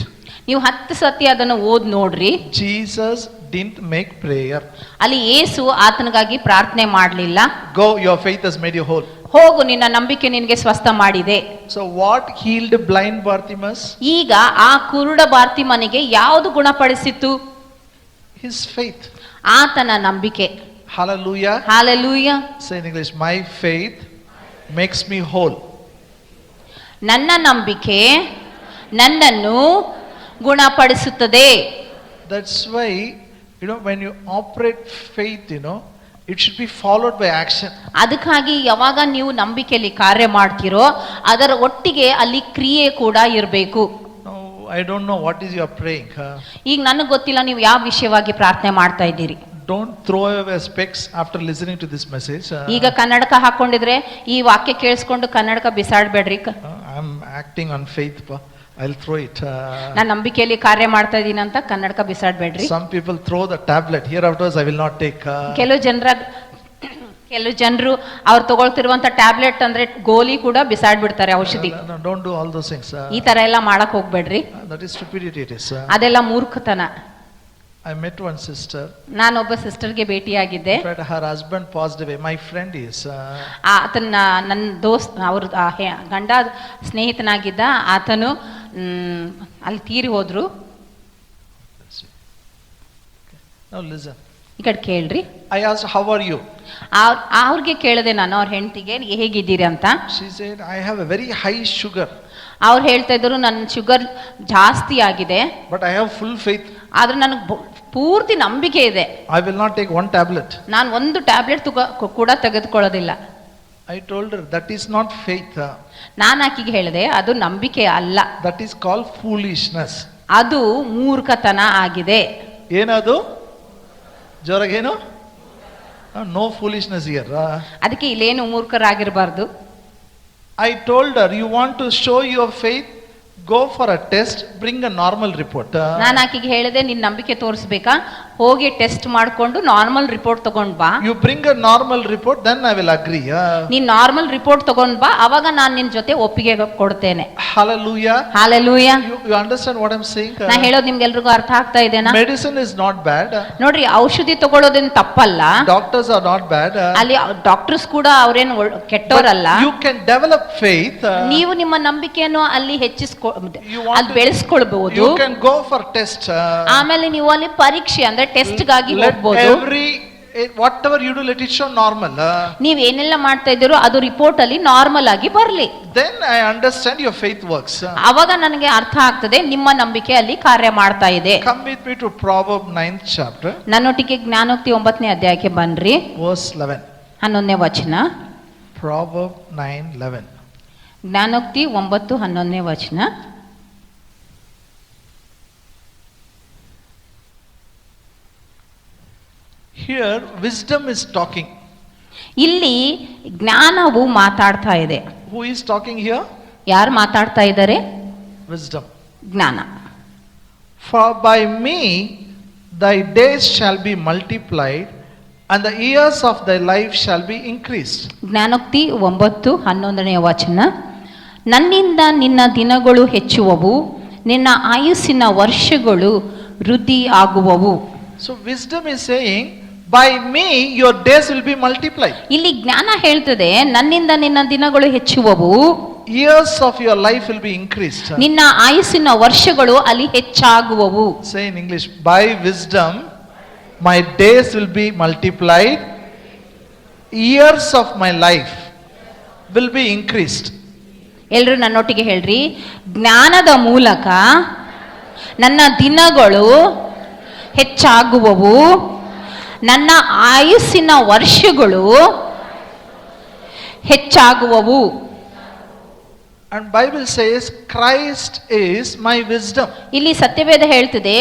ನೀವು 10 ಸತಿ ಅದನ್ನು ಓದ್ ನೋಡ್ರಿ. Jesus didn't make prayer. ಅಲ್ಲಿ ಯೇಸು ಆತನಿಗಾಗಿ ಪ್ರಾರ್ಥನೆ ಮಾಡಲಿಲ್ಲ. Go, your faith has made you whole. ಹೋಗು, ನಿನ್ನ ನಂಬಿಕೆ ನಿನಗೆ ಸ್ವಸ್ಥ ಮಾಡಿದೆ. So what healed blind Bartimaeus? ಈಗ ಆ ಕುರುಡ ಬಾರ್ತಿಮನಿಗೆ ಯಾವುದು ಗುಣಪಡಿಸಿತು? His faith. ಆತನ ನಂಬಿಕೆ. Hallelujah. Hallelujah. Say in English, my faith makes me whole. ನನ್ನ ನಂಬಿಕೆ ನನ್ನನ್ನು ಗುಣಪಡಿಸುತ್ತದೆ. That's why, when you operate faith, It should be followed by action. ಅದಕ್ಕಾಗಿ ಯಾವಾಗ ನೀವು ನಂಬಿಕೆಯಲ್ಲಿ ಕಾರ್ಯ ಮಾಡ್ತೀರೋ ಅದರ ಒಟ್ಟಿಗೆ ಅಲ್ಲಿ ಕ್ರಿಯೆ ಕೂಡ ಇರಬೇಕು. No, I don't know what is you are praying. ಈಗ ನನಗೆ ಗೊತ್ತಿಲ್ಲ ನೀವು ಯಾವ ವಿಷಯವಾಗಿ ಪ್ರಾರ್ಥನೆ ಮಾಡ್ತಾ ಇದ್ದೀರಿ. Don't throw away specs after listening to this message. ಈಗ ಕನ್ನಡಕ ಹಾಕೊಂಡಿದ್ರೆ ಈ ವಾಕ್ಯ ಕೇಳಿಸ್ಕೊಂಡು ಕನ್ನಡಕ ಬಿಸಾಡ್ಬೇಡ್ರಿ. I'm acting on faith. I'll throw it. ನಾನು ನಂಬಿಕೆಯಲ್ಲಿ ಕಾರ್ಯ ಮಾಡ್ತಾ ಇದ್ದೀನಿ ಅಂತ ಕನ್ನಡಕ ಬಿಸಾಡ್ಬೇಡ್ರಿ. Some people throw the tablet. Hereafterwards I will not take. ಕೆಲವು ಜನರು ಅವ್ರು ತಗೊಳ್ತಿರುವಂತ ಟ್ಯಾಬ್ಲೆಟ್ ಅಂದ್ರೆ ಗೋಲಿ ಕೂಡ ಬಿಸಾಡ್ಬಿಡ್ತಾರೆ ಔಷಧಿ. No, don't do all those things. ಈ ತರ ಎಲ್ಲ ಮಾಡಕ್ ಹೋಗ್ಬೇಡ್ರಿ. That is stupidity. It is. ಅದೆಲ್ಲ ಮೂರ್ಖತನ. I met one sister. ನಾನೊಬ್ಬ ಸಿಸ್ಟರ್ಗೆ ಭೇಟಿಯಾಗಿದ್ದೆ. In fact, her husband passed away. My friend is. ಆತನ ನನ್ನ ದೋಸ್ತ್ ಅವ್ರ ಗಂಡ ಸ್ನೇಹಿತನಾಗಿದ್ದ ಆತನು ಅಲ್ಲಿ ತೀರಿ ಹೋದ್ರು. Now listen. ಈ ಕಡೆ ಕೇಳ್ರಿ. I asked, how are you? ಅವ್ರಿಗೆ ಕೇಳಿದೆ ನಾನು ಅವ್ರ ಹೆಂಡತಿಗೆ ಹೇಗಿದ್ದೀರಿ ಅಂತ. She said, I have a very high sugar. ಅವ್ರು ಹೇಳ್ತಾ ಇದ್ರು ನನ್ನ ಶುಗರ್ ಜಾಸ್ತಿ ಆಗಿದೆ. But I have full faith. ಆದ್ರೆ ನನಗೆ ಪೂರ್ತಿ ನಂಬಿಕೆ ಇದೆ. I will not take one tablet. ನಾನು ಒಂದು ಟ್ಯಾಬ್ಲೆಟ್ ಕೂಡ ತೆಗೆದುಕೊಳ್ಳೋದಿಲ್ಲ. I told her that is not faith. ನಾನು ಆಕಿಗೆ ಹೇಳಿದೆ ಅದು ನಂಬಿಕೆ ಅಲ್ಲ. That is called foolishness. ಅದು ಮೂರ್ಖತನ ಆಗಿದೆ. ಏನದು? ಜೋರಾಗೇನು? No foolishness here. ಅದಕ್ಕೆ ಇಲ್ಲೇನು ಮೂರ್ಖರಾಗಿರಬಾರ್ದು. I told her, you want to show your faith? Go for a test, bring a normal report. ನಾನು ಆಕಿಗೆ ಹೇಳಿದೆ ನಿನ್ನ ನಂಬಿಕೆ ತೋರಿಸ್ಬೇಕಾ ಹೋಗಿ ಟೆಸ್ಟ್ ಮಾಡ್ಕೊಂಡು ನಾರ್ಮಲ್ ರಿಪೋರ್ಟ್ ತಗೊಂಡ್ ಬಾ. You bring a normal report, then I will agree. ನೀನ್ ನಾರ್ಮಲ್ ರಿಪೋರ್ಟ್ ತಗೊಂಡ್ ಬಾ ಅವಾಗ ನಾನು ನಿನ್ ಜೊತೆ ಒಪ್ಪಿಗೆ ಕೊಡ್ತೇನೆ. Hallelujah. Hallelujah. You understand what I'm saying? ನಾ ಹೇಳೋದು ನಿಮ್ಗೆಲ್ರಿಗೂ ಅರ್ಥ ಆಗ್ತಾ ಇದೆನಾ? Medicine is not bad. ನೋಡ್ರಿ ಔಷಧಿ ತಗೊಳ್ಳೋದೇನು ತಪ್ಪಲ್ಲ. Doctors are not bad. ಅಲ್ಲಿ ಡಾಕ್ಟರ್ಸ್ ಕೂಡ ಅವ್ರೇನು ಕೆಟ್ಟವರಲ್ಲ. You can develop faith. ನೀವು ನಿಮ್ಮ ನಂಬಿಕೆಯನ್ನು ಅಲ್ಲಿ ಅಲ್ಲಿ ಬೆಳೆಸ್ಕೊಳ್ಬಹುದು. You can go for test. ಆಮೇಲೆ ನೀವು ಅಲ್ಲಿ ಪರೀಕ್ಷೆ ಅಂದ್ರೆ ಟೆಸ್ಟ್ ಗಾಗಿ Let ಹೋಗ್ಬೋದು. whatever you do, let it show normal. ನೀವ್ ಏನೆಲ್ಲ ಮಾಡ್ತಾ ಇದ್ದೀರೋ ಅದು ರಿಪೋರ್ಟ್ ಅಲ್ಲಿ ನಾರ್ಮಲ್ ಆಗಿ ಬರ್ಲಿ. Then I understand your faith works. ಅವಾಗ ನನಗೆ ಅರ್ಥ ಆಗ್ತದೆ ನಿಮ್ಮ ನಂಬಿಕೆ ಅಲ್ಲಿ ಕಾರ್ಯ ಮಾಡ್ತಾ ಇದೆ. Come with me to Proverbs 9th chapter. ನನ್ನೊಟ್ಟಿಗೆ ಜ್ಞಾನೋಕ್ತಿ 9ನೇ ಅಧ್ಯಾಯಕ್ಕೆ ಬನ್ರಿ. Verse 11. 11ನೇ ವಚನ. Proverbs 9:11. ಜ್ಞಾನೋಕ್ತಿ 9:11ನೇ ವಚನ. Here wisdom is talking. ಇಲ್ಲಿ ಜ್ಞಾನವು ಮಾತಾಡ್ತಾ ಇದೆ. Who is talking here? ಯಾರು ಮಾತಾಡ್ತಾ ಇದ್ದಾರೆ? Wisdom. ಜ್ಞಾನ. For by me thy days shall be multiplied and the years of thy life shall be increased. ಜ್ಞಾನೋಕ್ತಿ 9:11ನೇ ವಚನ. ನನ್ನಿಂದ ನಿನ್ನ ದಿನಗಳು ಹೆಚ್ಚುವವು, ನಿನ್ನ ಆಯುಸ್ಸಿನ ವರ್ಷಗಳು ವೃದ್ಧಿ ಆಗುವವು. So wisdom is saying, by me your days will be multiplied. ಇಲ್ಲಿ ಜ್ಞಾನ ಹೇಳ್ತದೆ ನನ್ನಿಂದ ನಿನ್ನ ದಿನಗಳು ಹೆಚ್ಚುವವು, years of your life will be increased. ನಿನ್ನ ಆಯುಸ್ಸಿನ ವರ್ಷಗಳು ಅಲ್ಲಿ ಹೆಚ್ಚಾಗುವವು. Say in English, by wisdom my days will be multiplied, years of my life will be increased. ಎಲ್ರು ನನ್ನೊಟ್ಟಿಗೆ ಹೇಳ್ರಿ, ಜ್ಞಾನದ ಮೂಲಕ ನನ್ನ ದಿನಗಳು ಹೆಚ್ಚಾಗುವವು, ನನ್ನ ಆಯುಸ್ಸಿನ ವರ್ಷಗಳು ಹೆಚ್ಚಾಗುವವು. And Bible says Christ is my wisdom. ಇಲ್ಲಿ ಸತ್ಯವೇದ ಹೇಳ್ತದೆ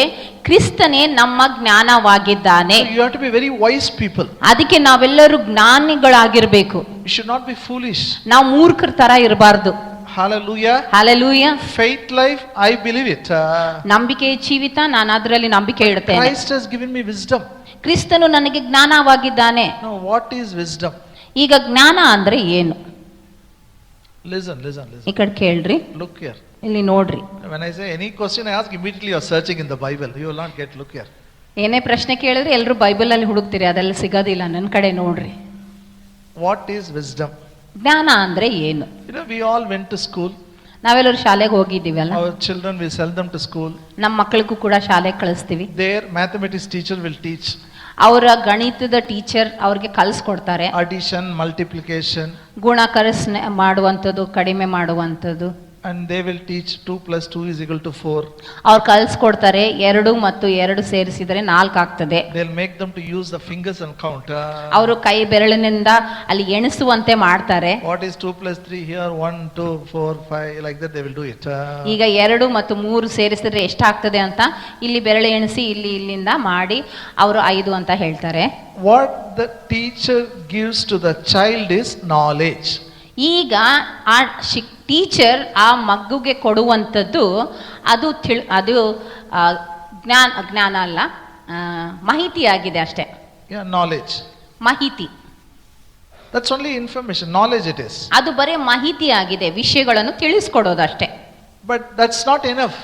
ಕ್ರಿಸ್ತನೇ ನಮ್ಮ ಜ್ಞಾನವಾಗಿದ್ದಾನೆ. So you have to be very wise people. ಅದಕ್ಕೆ ನಾವೆಲ್ಲರೂ ಜ್ಞಾನಿಗಳಾಗಿರ್ಬೇಕು. You should not be foolish. ನಾವು ಮೂರ್ಖರ ತರ ಇರಬಾರ್ದು. Hallelujah. Hallelujah. Faith life, I believe it. ನಂಬಿಕೆ ಜೀವಿತ, ನಾನು ಅದರಲ್ಲಿ ನಂಬಿಕೆ ಇಡ್ತೇನೆ. Christ has given me wisdom. ಕ್ರಿಸ್ತನು ನನಗೆ ಜ್ಞಾನವಾಗಿದ್ದಾನೆ. Now what is wisdom? ಈಗ ಜ್ಞಾನ ಅಂದ್ರೆ ಏನು? Listen. ಈ ಕಡೆ ಕೇಳ್ರಿ. Look here. ಇಲ್ಲಿ ನೋಡ್ರಿ. When I say any question I ask, immediately you are searching in the Bible. You will not get. Look here. ಏನೇ ಪ್ರಶ್ನೆ ಕೇಳಿದ್ರೆ ಎಲ್ಲರೂ ಬೈಬಲ್ ಅಲ್ಲಿ ಹುಡುಕ್ತೀರಿ, ಅದೆಲ್ಲ ಸಿಗೋದಿಲ್ಲ. ನನ್ನ ಕಡೆ ನೋಡ್ರಿ. What is wisdom? ಜ್ಞಾನ ಅಂದ್ರೆ ಏನು? You know, we all went to school. ನಾವೆಲ್ಲರೂ ಶಾಲೆಗೆ ಹೋಗಿದ್ದೀವಲ್ಲ. Our children, we send them to school. ನಮ್ಮ ಮಕ್ಕಳಿಗೂ ಕೂಡ ಶಾಲೆಗೆ ಕಳಿಸ್ತೀವಿ. Their mathematics teacher will teach. ಅವರ ಗಣಿತದ ಟೀಚರ್ ಅವ್ರಿಗೆ ಕಲಿಸ್ಕೊಡ್ತಾರೆ. Addition, multiplication. ಗುಣಕರಸ್ನೆ ಮಾಡುವಂಥದ್ದು, ಕಡಿಮೆ ಮಾಡುವಂಥದ್ದು. And they will teach 2 plus 2 is equal to 4. ಅವ್ರು ಕಲ್ಸ್ಕೊಡ್ತಾರೆ 2 ಮತ್ತು 2 ಸೇರಿಸಿದ್ರೆ 4 ಆಗ್ತದೆ. They'll make them to use the fingers and count. ಅವರು ಕೈ ಬೆರಳಿನಿಂದ ಅಲ್ಲಿ ಎಣಿಸುವಂತೆ ಮಾಡ್ತಾರೆ. What is 2 plus 3 here? 1, 2, 4, 5, like that they will do it. ಈಗ 2 ಮತ್ತು 3 ಸೇರಿಸಿದ್ರೆ ಎಷ್ಟಾಗ್ತದೆ ಅಂತ ಇಲ್ಲಿ ಬೆರಳು ಎಣಿಸಿ ಇಲ್ಲಿಂದ ಮಾಡಿ ಅವರು 5 ಅಂತ ಹೇಳ್ತಾರೆ. What the teacher gives to the child is knowledge. ಈಗ ಆ ಟೀಚರ್ ಆ ಮಗುಗೆ ಕೊಡುವಂಥದ್ದು ಅದು ಜ್ಞಾನ ಅಲ್ಲ, ಮಾಹಿತಿ ಆಗಿದೆ ಅಷ್ಟೇ. Yeah, knowledge. ಮಾಹಿತಿ. That's only information. Knowledge it is. ಅದು ಬರೀ ಮಾಹಿತಿ ಆಗಿದೆ, ವಿಷಯಗಳನ್ನು ತಿಳಿಸ್ಕೊಡೋದಷ್ಟೇ. But that's not enough.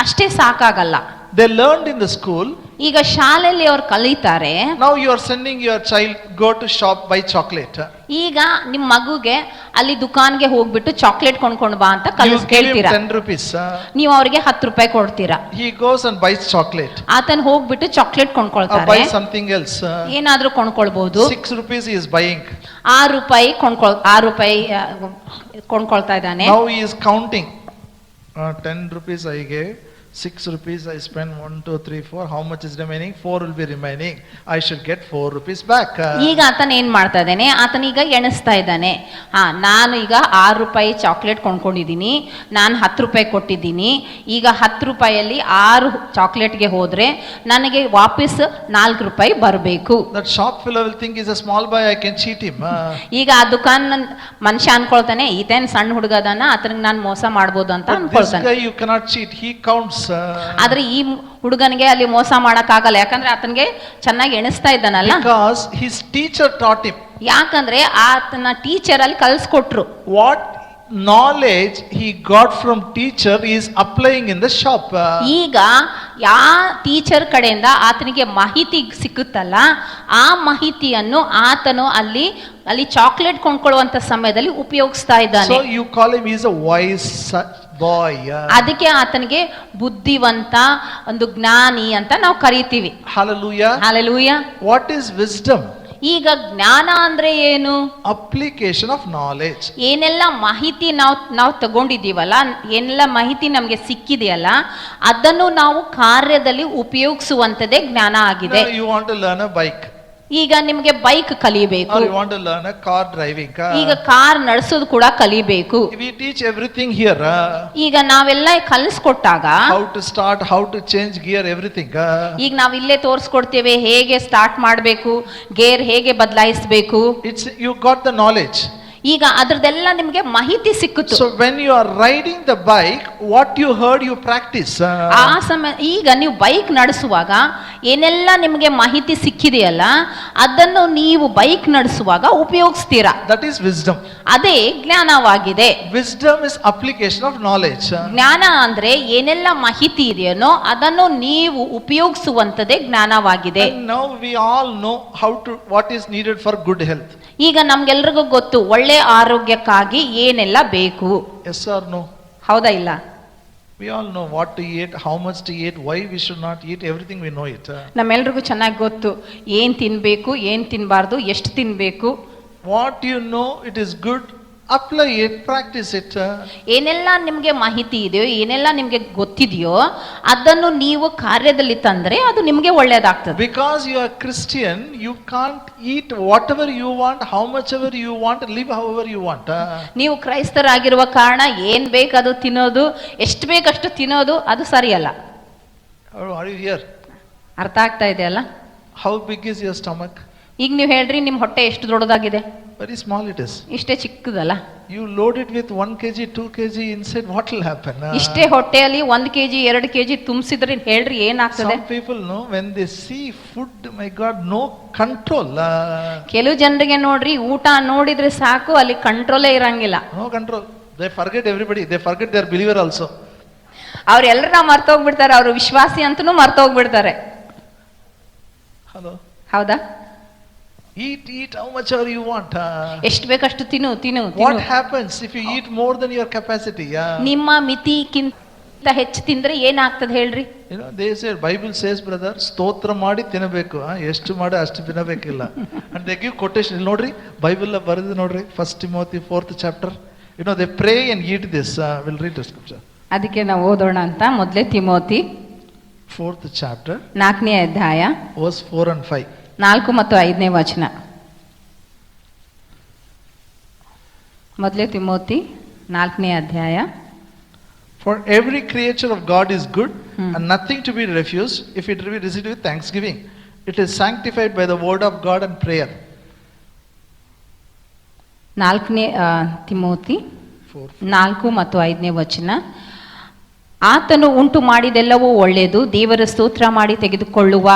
ಅಷ್ಟೇ ಸಾಕಾಗಲ್ಲ. They learned in the school. ಈಗ ಶಾಲೆಯಲ್ಲಿ ಅವ್ರು ಕಲಿತಾರೆ. Now you are sending your child go to shop buy chocolate. ಈಗ ನಿಮ್ಮ ಮಗುಗೆ ಅಲ್ಲಿ ದುಕಾನ್ಗೆ ಹೋಗ್ಬಿಟ್ಟು ಚಾಕ್ಲೇಟ್ ಕೊಂಡ್ಕೊಂಡು ಬಾ ಅಂತ ಕೇಳ್ತೀರಾ. 10 rupees. ನೀವು ಅವ್ರಿಗೆ 10 ರೂಪಾಯಿ ಕೊಡ್ತೀರಾ. He goes and buys chocolate. ಆತನ ಹೋಗ್ಬಿಟ್ಟು ಚಾಕ್ಲೇಟ್ ಕೊಂಡ್ಕೊಳ್ತಾರೆ. Buy something else. ಏನಾದ್ರೂ ಕೊಂಡ್ಕೊಳ್ಬಹುದು. 6 rupees he is buying. 6 ರೂಪಾಯಿ ಕೊಂಡ್ಕೊಳ್ತಾ ಇದ್ದಾನೆ. Now he is counting. 10 rupees I gave. 6 rupees I spent, 1, 2, 3, 4. How much is remaining? 4 will be remaining. I should get 4 rupees back. ಈಗ ಆತನ ಏನ್ ಮಾಡ್ತಾ ಇದ್ದಾನೆ, ಆತನೀಗ ಎಣಿಸ್ತಾ ಇದ್ದಾನೆ. ನಾನು ಈಗ 6 ರೂಪಾಯಿ ಚಾಕ್ಲೇಟ್ ಕೊಂಡ್ಕೊಂಡಿದ್ದೀನಿ, ನಾನು 10 ರೂಪಾಯಿ ಕೊಟ್ಟಿದ್ದೀನಿ. ಈಗ 10 ರೂಪಾಯಲ್ಲಿ 6 ಚಾಕ್ಲೇಟ್ಗೆ ಹೋದ್ರೆ ನನಗೆ ವಾಪಸ್ 4 ರೂಪಾಯಿ ಬರಬೇಕು. That shop fellow will think he's a small boy, I can cheat him. ಈಗ ಆ ದುಕಾನ್ ಮನುಷ್ಯ ಅನ್ಕೊಳ್ತಾನೆ, ಈತೇನ್ ಸಣ್ಣ ಹುಡುಗ ಅದಾನ, ಆತನಿಗೆ ನಾನು ಮೋಸ ಮಾಡ್ಬೋದು ಅಂತ ಅನ್ಕೊಳ್ತಾನೆ. This guy you cannot cheat. He counts. ಆದ್ರೆ ಈ ಹುಡುಗನಿಗೆ ಅಲ್ಲಿ ಮೋಸ ಮಾಡಕ್ ಆಗಲ್ಲ, ಯಾಕಂದ್ರೆ ಆತನಿಗೆ ಚೆನ್ನಾಗಿ ಎಣಿಸ್ತಾ ಇದ್ದಾನಲ್ಲ. Because his teacher taught him. ಯಾಕಂದ್ರೆ ಆತನ ಟೀಚರ್ ಅಲ್ಲಿ ಕಲ್ಸ್ಕೊಟ್ರು. What knowledge he got from teacher is applying in the shop. ಈಗ ಯಾ ಟೀಚರ್ ಕಡೆಯಿಂದ ಆತನಿಗೆ ಮಾಹಿತಿ ಸಿಕ್ಕುತ್ತಲ್ಲ, ಆ ಮಾಹಿತಿಯನ್ನು ಆತನು ಅಲ್ಲಿ ಚಾಕ್ಲೇಟ್ ಕೊಂಡ್ಕೊಳ್ಳುವಂತ ಸಮಯದಲ್ಲಿ ಉಪಯೋಗಿಸ್ತಾ ಇದ್ದಾನೆ. So you call him, he is a wise boy. ಅದಕ್ಕೆ ಆತನಿಗೆ ಬುದ್ಧಿವಂತ, ಒಂದು ಜ್ಞಾನಿ ಅಂತ ನಾವು ಕರಿತೀವಿ. Hallelujah. Hallelujah. What is wisdom? ಈಗ ಜ್ಞಾನ ಅಂದ್ರೆ ಏನು? Application of knowledge. ಏನೆಲ್ಲ ಮಾಹಿತಿ ನಾವು ತಗೊಂಡಿದ್ದೀವಲ್ಲ, ಏನೆಲ್ಲ ಮಾಹಿತಿ ನಮ್ಗೆ ಸಿಕ್ಕಿದೆಯಲ್ಲ, ಅದನ್ನು ನಾವು ಕಾರ್ಯದಲ್ಲಿ ಉಪಯೋಗಿಸುವಂತದೇ ಜ್ಞಾನ ಆಗಿದೆ. You want to learn a bike. ಈಗ ನಿಮ್ಗೆ ಬೈಕ್ ಕಲಿಬೇಕು. Or you want to learn a car driving. ಈಗ ಕಾರ್ ನಡೆಸೋದು ಕೂಡ ಕಲಿಬೇಕು. We teach everything here. ಈಗ ನಾವೆಲ್ಲ ಕಲಿಸ್ಕೊಟ್ಟಾಗ how to start, how to change gear, everything. ಈಗ ನಾವ್ ಇಲ್ಲೇ ತೋರಿಸ್ಕೊಡ್ತೇವೆ, ಹೇಗೆ ಸ್ಟಾರ್ಟ್ ಮಾಡಬೇಕು, ಗೇರ್ ಹೇಗೆ ಬದಲಾಯಿಸಬೇಕು. It's you got the knowledge. ಈಗ ಅದ್ರದ್ದೆಲ್ಲ ನಿಮ್ಗೆ ಮಾಹಿತಿ ಸಿಕ್ಕಿತು. So when you are riding the bike, what you heard you practice. ಆ ಸಮಯ ಈಗ ನೀವು ಬೈಕ್ ನಡೆಸುವಾಗ ಏನೆಲ್ಲ ನಿಮಗೆ ಮಾಹಿತಿ ಸಿಕ್ಕಿದೆಯಲ್ಲ, ಅದನ್ನು ನೀವು ಬೈಕ್ ನಡೆಸುವಾಗ ಉಪಯೋಗಿಸ್ತೀರಾ. That is wisdom. ಅದೇ ಜ್ಞಾನವಾಗಿದೆ. Wisdom is application of knowledge. ಜ್ಞಾನ ಅಂದ್ರೆ ಏನೆಲ್ಲ ಮಾಹಿತಿ ಇದೆಯೋ ಅದನ್ನು ನೀವು ಉಪಯೋಗಿಸುವಂತದೇ ಜ್ಞಾನವಾಗಿದೆ. And now we all know what is needed for good health. ಈಗ ನಮ್ಗೆಲ್ರಿಗೂ ಗೊತ್ತು ಒಳ್ಳೆ ಆರೋಗ್ಯಕ್ಕಾಗಿ ಏನೆಲ್ಲ ಬೇಕು. Yes or no? ಹೌದಾ ಇಲ್ಲ? We all know what to eat, how much to eat, why we should not eat, everything we know it. ನಮ್ಮೆಲ್ರಿಗೂ ಚೆನ್ನಾಗಿ ಗೊತ್ತು ಏನ್ ತಿನ್ಬೇಕು, ಏನ್ ತಿನ್ಬಾರ್ದು, ಎಷ್ಟು ತಿನ್ಬೇಕು. What you know it is good, apply it, practice it. ಏನೆಲ್ಲ ನಿಮ್ಗೆ ಮಾಹಿತಿ ಇದೆಯೋ, ಏನೆಲ್ಲ ನಿಮ್ಗೆ ಗೊತ್ತಿದೆಯೋ ಅದನ್ನು ನೀವು ಕಾರ್ಯದಲ್ಲಿ ತಂದ್ರೆ ಅದು ನಿಮ್ಗೆ ಒಳ್ಳೇದಾಗ್ತದೆ. Because you are Christian, you can't eat whatever you want, how much ever you want, live however you want. ನೀವು ಕ್ರೈಸ್ತರಾಗಿರುವ ಕಾರಣ ಏನ್ ಬೇಕು ಅದು ತಿನ್ನೋದು, ಎಷ್ಟು ಬೇಕಷ್ಟು ತಿನ್ನೋದು, ಅದು ಸರಿಯಲ್ಲ. Are you here? ಅರ್ಥ ಆಗ್ತಾ ಇದೆಯಲ್ಲ? How big is your stomach? ಈಗ ನೀವು ಹೇಳ್ರಿ ನಿಮ್ಮ ಹೊಟ್ಟೆ ಎಷ್ಟು ದೊಡ್ಡದಾಗಿದೆ? Very small it is. ಇಷ್ಟೇ ಚಿಕ್ಕದಲ್ಲ. You load it with 1 kg, 2 kg inside, what will happen? ಇಷ್ಟೇ ಹೊಟ್ಟೆಯಲ್ಲಿ 1 kg 2 kg ತುಂಬಿಸಿದ್ರೆ ಹೇಳ್ರಿ ಏನಾಗ್ತದೆ? Some people know when they see food, my God, no control. ಕೆಲವು ಜನರಿಗೆ ನೋಡ್ರಿ ಊಟ ನೋಡಿದ್ರೆ ಸಾಕು, ಅಲ್ಲಿ ಕಂಟ್ರೋಲೇ ಇರಂಗಿಲ್ಲ. No control. They forget everybody. They forget their believer also. ಅವ್ರೆಲ್ಲರನ್ನ ಮರ್ತೋಗ್ಬಿಡ್ತಾರೆ, ಅವ್ರ ವಿಶ್ವಾಸಿ ಅಂತನೂ ಮರ್ತೋಗ್ಬಿಡ್ತಾರೆ. Hello. ಹೌದಾ? Eat how much ever you want. ಎಷ್ಟು ಬೇಕಷ್ಟು ತಿನ್ನು. What happens if you eat more than your capacity? ನಿಮ್ಮ ಮಿತಿಗಿಂತ ಹೆಚ್ಚು ತಿಂದ್ರೆ ಏನಾಗ್ತದೆ ಹೇಳ್ರಿ? You know, they say, Bible says, brother, ಸ್ತೋತ್ರ ಮಾಡಿ ತಿನ್ನಬೇಕು, ಎಷ್ಟು ಮಾಡಿ ಅಷ್ಟು ತಿನ್ನಬೇಕಿಲ್ಲ. And they give quotation. ನೋಡ್ರಿ ಬೈಬಲ್ ಬರೆದು ನೋಡ್ರಿ, 1 Timothy 4th chapter, You know, they pray and eat this. We'll read the scripture. ಅದಕ್ಕೆ ನಾವು ಓದೋಣ ಅಂತ ಮೊದಲೇ ತಿಮೋತಿ 4th chapter, 4ನೇ ಅಧ್ಯಾಯ verse 4 and 5. 4 ಮತ್ತು 5ನೇ ವಚನ. ಮೊದಲೇ ತಿಮೋತಿ 4ನೇ ಅಧ್ಯಾಯ. For every creature of God is good and nothing to be refused if it be received with thanksgiving. It is sanctified by the word of God and prayer. 4ನೇ Timothy 4 ಮತ್ತು 5ನೇ ವಚನ. ಆತನು ಉಂಟು ಮಾಡಿದೆಲ್ಲವೂ ಒಳ್ಳೆಯದು, ದೇವರ ಸ್ತೋತ್ರ ಮಾಡಿ ತೆಗೆದುಕೊಳ್ಳುವ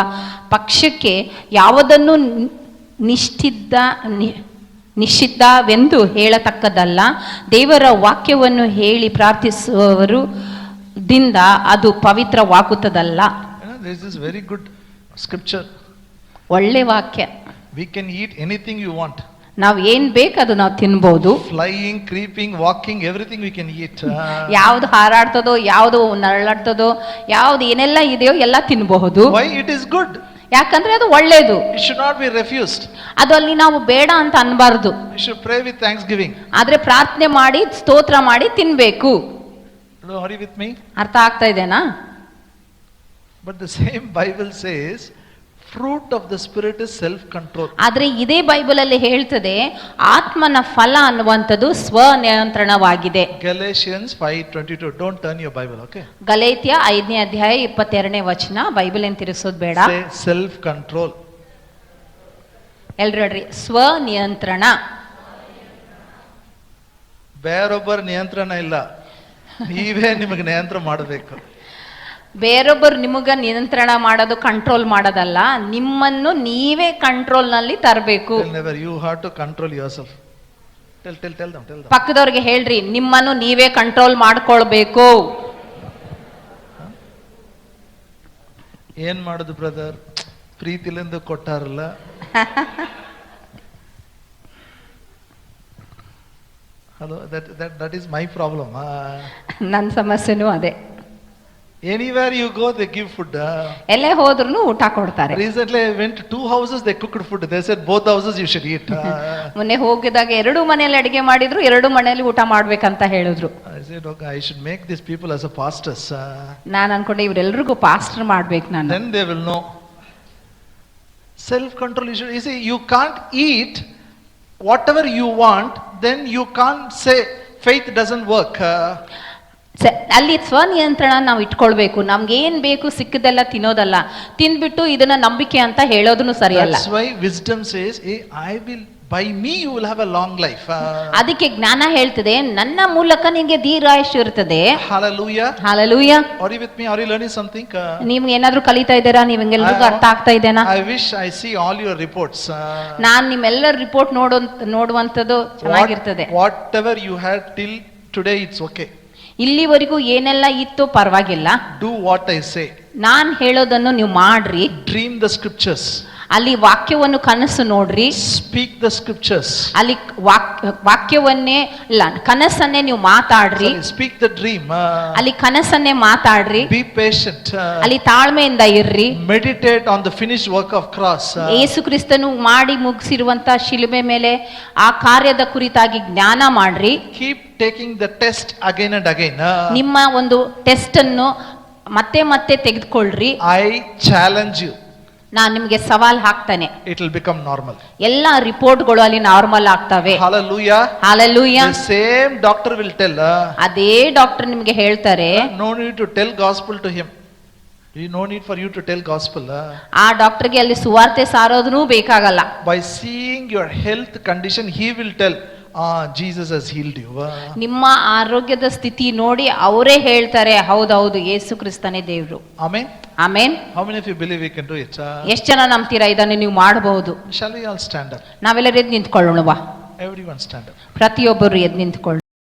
ಪಕ್ಷಕ್ಕೆ ಯಾವುದನ್ನು ನಿಷಿದ್ಧವೆಂದು ಹೇಳತಕ್ಕದಲ್ಲ. ದೇವರ ವಾಕ್ಯವನ್ನು ಹೇಳಿ ಪ್ರಾರ್ಥಿಸುವವರು ದಿಂದ ಅದು ಪವಿತ್ರವಾಗುತ್ತದಲ್ಲ. This is very good scripture. ಒಳ್ಳೆ ವಾಕ್ಯ. We can eat anything you want. ನಾವು ಏನ್ ಬೇಕು ಅದು ನಾವು ತಿನ್ಬೋದು. Flying, creeping, walking, everything we can eat. ಯಾವ್ದು ಹಾರಾಡ್ತದೋ, ಯಾವ್ದು ನರಳಾಡ್ತದೋ, ಯಾವ್ದು ಏನೆಲ್ಲ ಇದೆಯೋ ಎಲ್ಲ ತಿನ್ಬಹುದು. Why it is good? ಯಾಕಂದ್ರೆ ಅದು ಒಳ್ಳೇದು. It should not be refused. ಅದು ಅಲ್ಲಿ ನಾವು ಬೇಡ ಅಂತ ಅನ್ಬಾರ್ದು. We should pray with thanksgiving. ಆದ್ರೆ ಪ್ರಾರ್ಥನೆ ಮಾಡಿ ಸ್ತೋತ್ರ ಮಾಡಿ ತಿನ್ಬೇಕು. Are you with me? ಅರ್ಥ ಆಗ್ತಾ ಇದೆನಾ? But the same Bible says fruit of the spirit is self control. ಆದ್ರೆ ಇದೇ ಬೈಬಲ್ ಅಲ್ಲಿ ಹೇಳ್ತದೆ ಆತ್ಮನ ಫಲ ಅನ್ನುವಂಥದ್ದು ಸ್ವನಿಯಂತ್ರಣವಾಗಿದೆ. Galatians 5:22. Don't turn your Bible, okay? Galatia 5ನೇ ಅಧ್ಯಾಯ 22ನೇ ವಚನ. ಬೈಬಲ್ ಏನ್ ತಿರುಗಿಸೋದು ಬೇಡ. Say self control. ಎಲ್ರು ಹೇಳ್ರಿ, ಸ್ವನಿಯಂತ್ರಣ. ಬೇರೊಬ್ಬರ ನಿಯಂತ್ರಣ ಇಲ್ಲ, ನೀವೇ ನಿಮಗೆ ನಿಯಂತ್ರಣ ಮಾಡಬೇಕು. ಬೇರೊಬ್ಬರು ನಿಮಗ ನಿಯಂತ್ರಣ ಮಾಡೋದು, ಕಂಟ್ರೋಲ್ ಮಾಡೋದಲ್ಲ, ನಿಮ್ಮನ್ನು ನೀವೇ ಕಂಟ್ರೋಲ್ ನಲ್ಲಿ ತರಬೇಕು. Never you have to control yourself. Tell them. ಪಕ್ಕದವ್ರಿಗೆ ಹೇಳ್ರಿ, ನಿಮ್ಮನ್ನು ನೀವೇ ಕಂಟ್ರೋಲ್ ಮಾಡ್ಕೊಳ್ಬೇಕು. ಏನ್ ಮಾಡುದು brother, ಪ್ರೀತಿಲಿಂದ ಕೊಟ್ಟಾರಲ್ಲ. Hello, that is my problem. ನನ್ನ ಸಮಸ್ಯೆನೂ ಅದೇ. Anywhere you go, they give food. ಎಲ್ಲೇ ಹೋದ್ರೂ ಊಟ ಕೊಡ್ತಾರೆ. Recently I went to 2 houses, they cooked food. They said both houses you should eat. ಮೊನ್ನೆ ಹೋಗಿದಾಗ 2 ಮನೆಯಲ್ಲಿ ಅಡಿಗೆ ಮಾಡಿದ್ರು, 2 ಮನೆಯಲ್ಲಿ ಊಟ ಮಾಡ್ಬೇಕಂತ ಹೇಳಿದ್ರು. I said, okay, I should make these people as a pastors. ನಾನು ಅನ್ಕೊಂಡೆ ಇವರೆಲ್ಲರಿಗೂ ಪಾಸ್ಟರ್ ಮಾಡ್ಬೇಕು ನಾನು. Then they will know. Self control issue. You see, you can't eat whatever you want, then you can't say faith doesn't work. ಅಲ್ಲಿ ಸ್ವನಿಯಂತ್ರಣ ನಾವು ಇಟ್ಕೊಳ್ಬೇಕು. ನಮ್ಗೆ ಏನ್ ಬೇಕು ಸಿಕ್ಕದೆಲ್ಲ ತಿನ್ನೋದಲ್ಲ, ತಿಂದ್ಬಿಟ್ಟು ಇದನ್ನ ನಂಬಿಕೆ ಅಂತ ಹೇಳೋದನ್ನು ಸರಿಯಲ್ಲ. That's why wisdom says, hey, I will, by me you will have a long life. ಅದಕ್ಕೆ ಜ್ಞಾನ ಹೇಳ್ತದೆ, ನನ್ನ ಮೂಲಕ ನಿಮಗೆ ದೀರ್ಘಾಯುಷ್ಯ ಇರ್ತದೆ. Hallelujah. Hallelujah. Are you with me? Are you learning something? ನೀವು ಏನಾದ್ರೂ ಕಲಿತಾ ಇದ್ದೀರಾ? ನೀವೆಲ್ಲರಿಗೂ ಅರ್ಥ ಆಗ್ತಾ ಇದೆನಾ? I wish I see all your reports. ನಾನ್ ನಿಮ್ಮೆಲ್ಲರ ರಿಪೋರ್ಟ್ ನೋಡುವಂತದ್ದು ಚೆನ್ನಾಗಿರ್ತದೆ. Whatever you had till today, it's okay. ಇಲ್ಲಿವರೆಗೂ ಏನೆಲ್ಲ ಇತ್ತು ಪರವಾಗಿಲ್ಲ. Do what I say. ನಾನ್ ಹೇಳೋದನ್ನು ನೀವು ಮಾಡ್ರಿ. Dream the scriptures. ಅಲ್ಲಿ ವಾಕ್ಯವನ್ನು ಕನಸು ನೋಡ್ರಿ. Speak the scriptures. ಅಲ್ಲಿ ವಾಕ್ಯವನ್ನೇ ಇಲ್ಲ, ಕನಸನ್ನೇ ನೀವು ಮಾತಾಡ್ರಿ. Speak the dream. ಅಲ್ಲಿ ಕನಸನ್ನೇ ಮಾತಾಡ್ರಿ. Be patient. ಅಲ್ಲಿ ತಾಳ್ಮೆಯಿಂದ ಇರ್ರಿ. Meditate on the finished work of cross. ಯೇಸು ಕ್ರಿಸ್ತನು ಮಾಡಿ ಮುಗಿಸಿರುವಂತ ಶಿಲುಬೆ ಮೇಲೆ ಆ ಕಾರ್ಯದ ಕುರಿತಾಗಿ ಜ್ಞಾನ ಮಾಡ್ರಿ. Keep taking the test again and again. ನಿಮ್ಮ ಒಂದು ಟೆಸ್ಟ್ ಅನ್ನು ಮತ್ತೆ ಮತ್ತೆ ತೆಗೆದುಕೊಳ್ಳ್ರಿ. I challenge you. ನಾನು ನಿಮಗೆ ಸವಾಲ್ ಹಾಕ್ತಾನೆ. It will become normal. ಎಲ್ಲ ರಿಪೋರ್ಟ್ಗಳು ಅಲ್ಲಿ ನಾರ್ಮಲ್ ಆಗ್ತವೆ. Hallelujah. Hallelujah. The same doctor will tell. ಅದೇ ಡಾಕ್ಟರ್ ನಿಮಗೆ ಹೇಳ್ತಾರೆ. No need to tell gospel to him. No need for you to tell gospel. ಆ ಡಾಕ್ಟರ್ಗೆ ಅಲ್ಲಿ ಸುವಾರ್ತೆ ಸಾರೋದೂ ಬೇಕಾಗಲ್ಲ. By seeing your health condition, he will tell, Jesus has healed you. ನಿಮ್ಮ ಆರೋಗ್ಯದ ಸ್ಥಿತಿ ನೋಡಿ ಅವರೇ ಹೇಳ್ತಾರೆ, ಹೌದೌದು ಯೇಸು ಕ್ರಿಸ್ತನೇ ದೇವ್ರು. Amen. Amen. How many of you believe we can do it? ಎಷ್ಟು ಜನ ನಂಬ್ತೀರಾ ಇದನ್ನು ನೀವು ಮಾಡಬಹುದು? Shall we all stand up? ನಾವೆಲ್ಲರೂ ಎದ್ದು ನಿಂತ್ಕೊಳ್ಳೋಣವಾ? Everyone stand up. ಪ್ರತಿಯೊಬ್ಬರು ಎದ್ದು ನಿಂತ್ಕೊಳ್ಳಿ.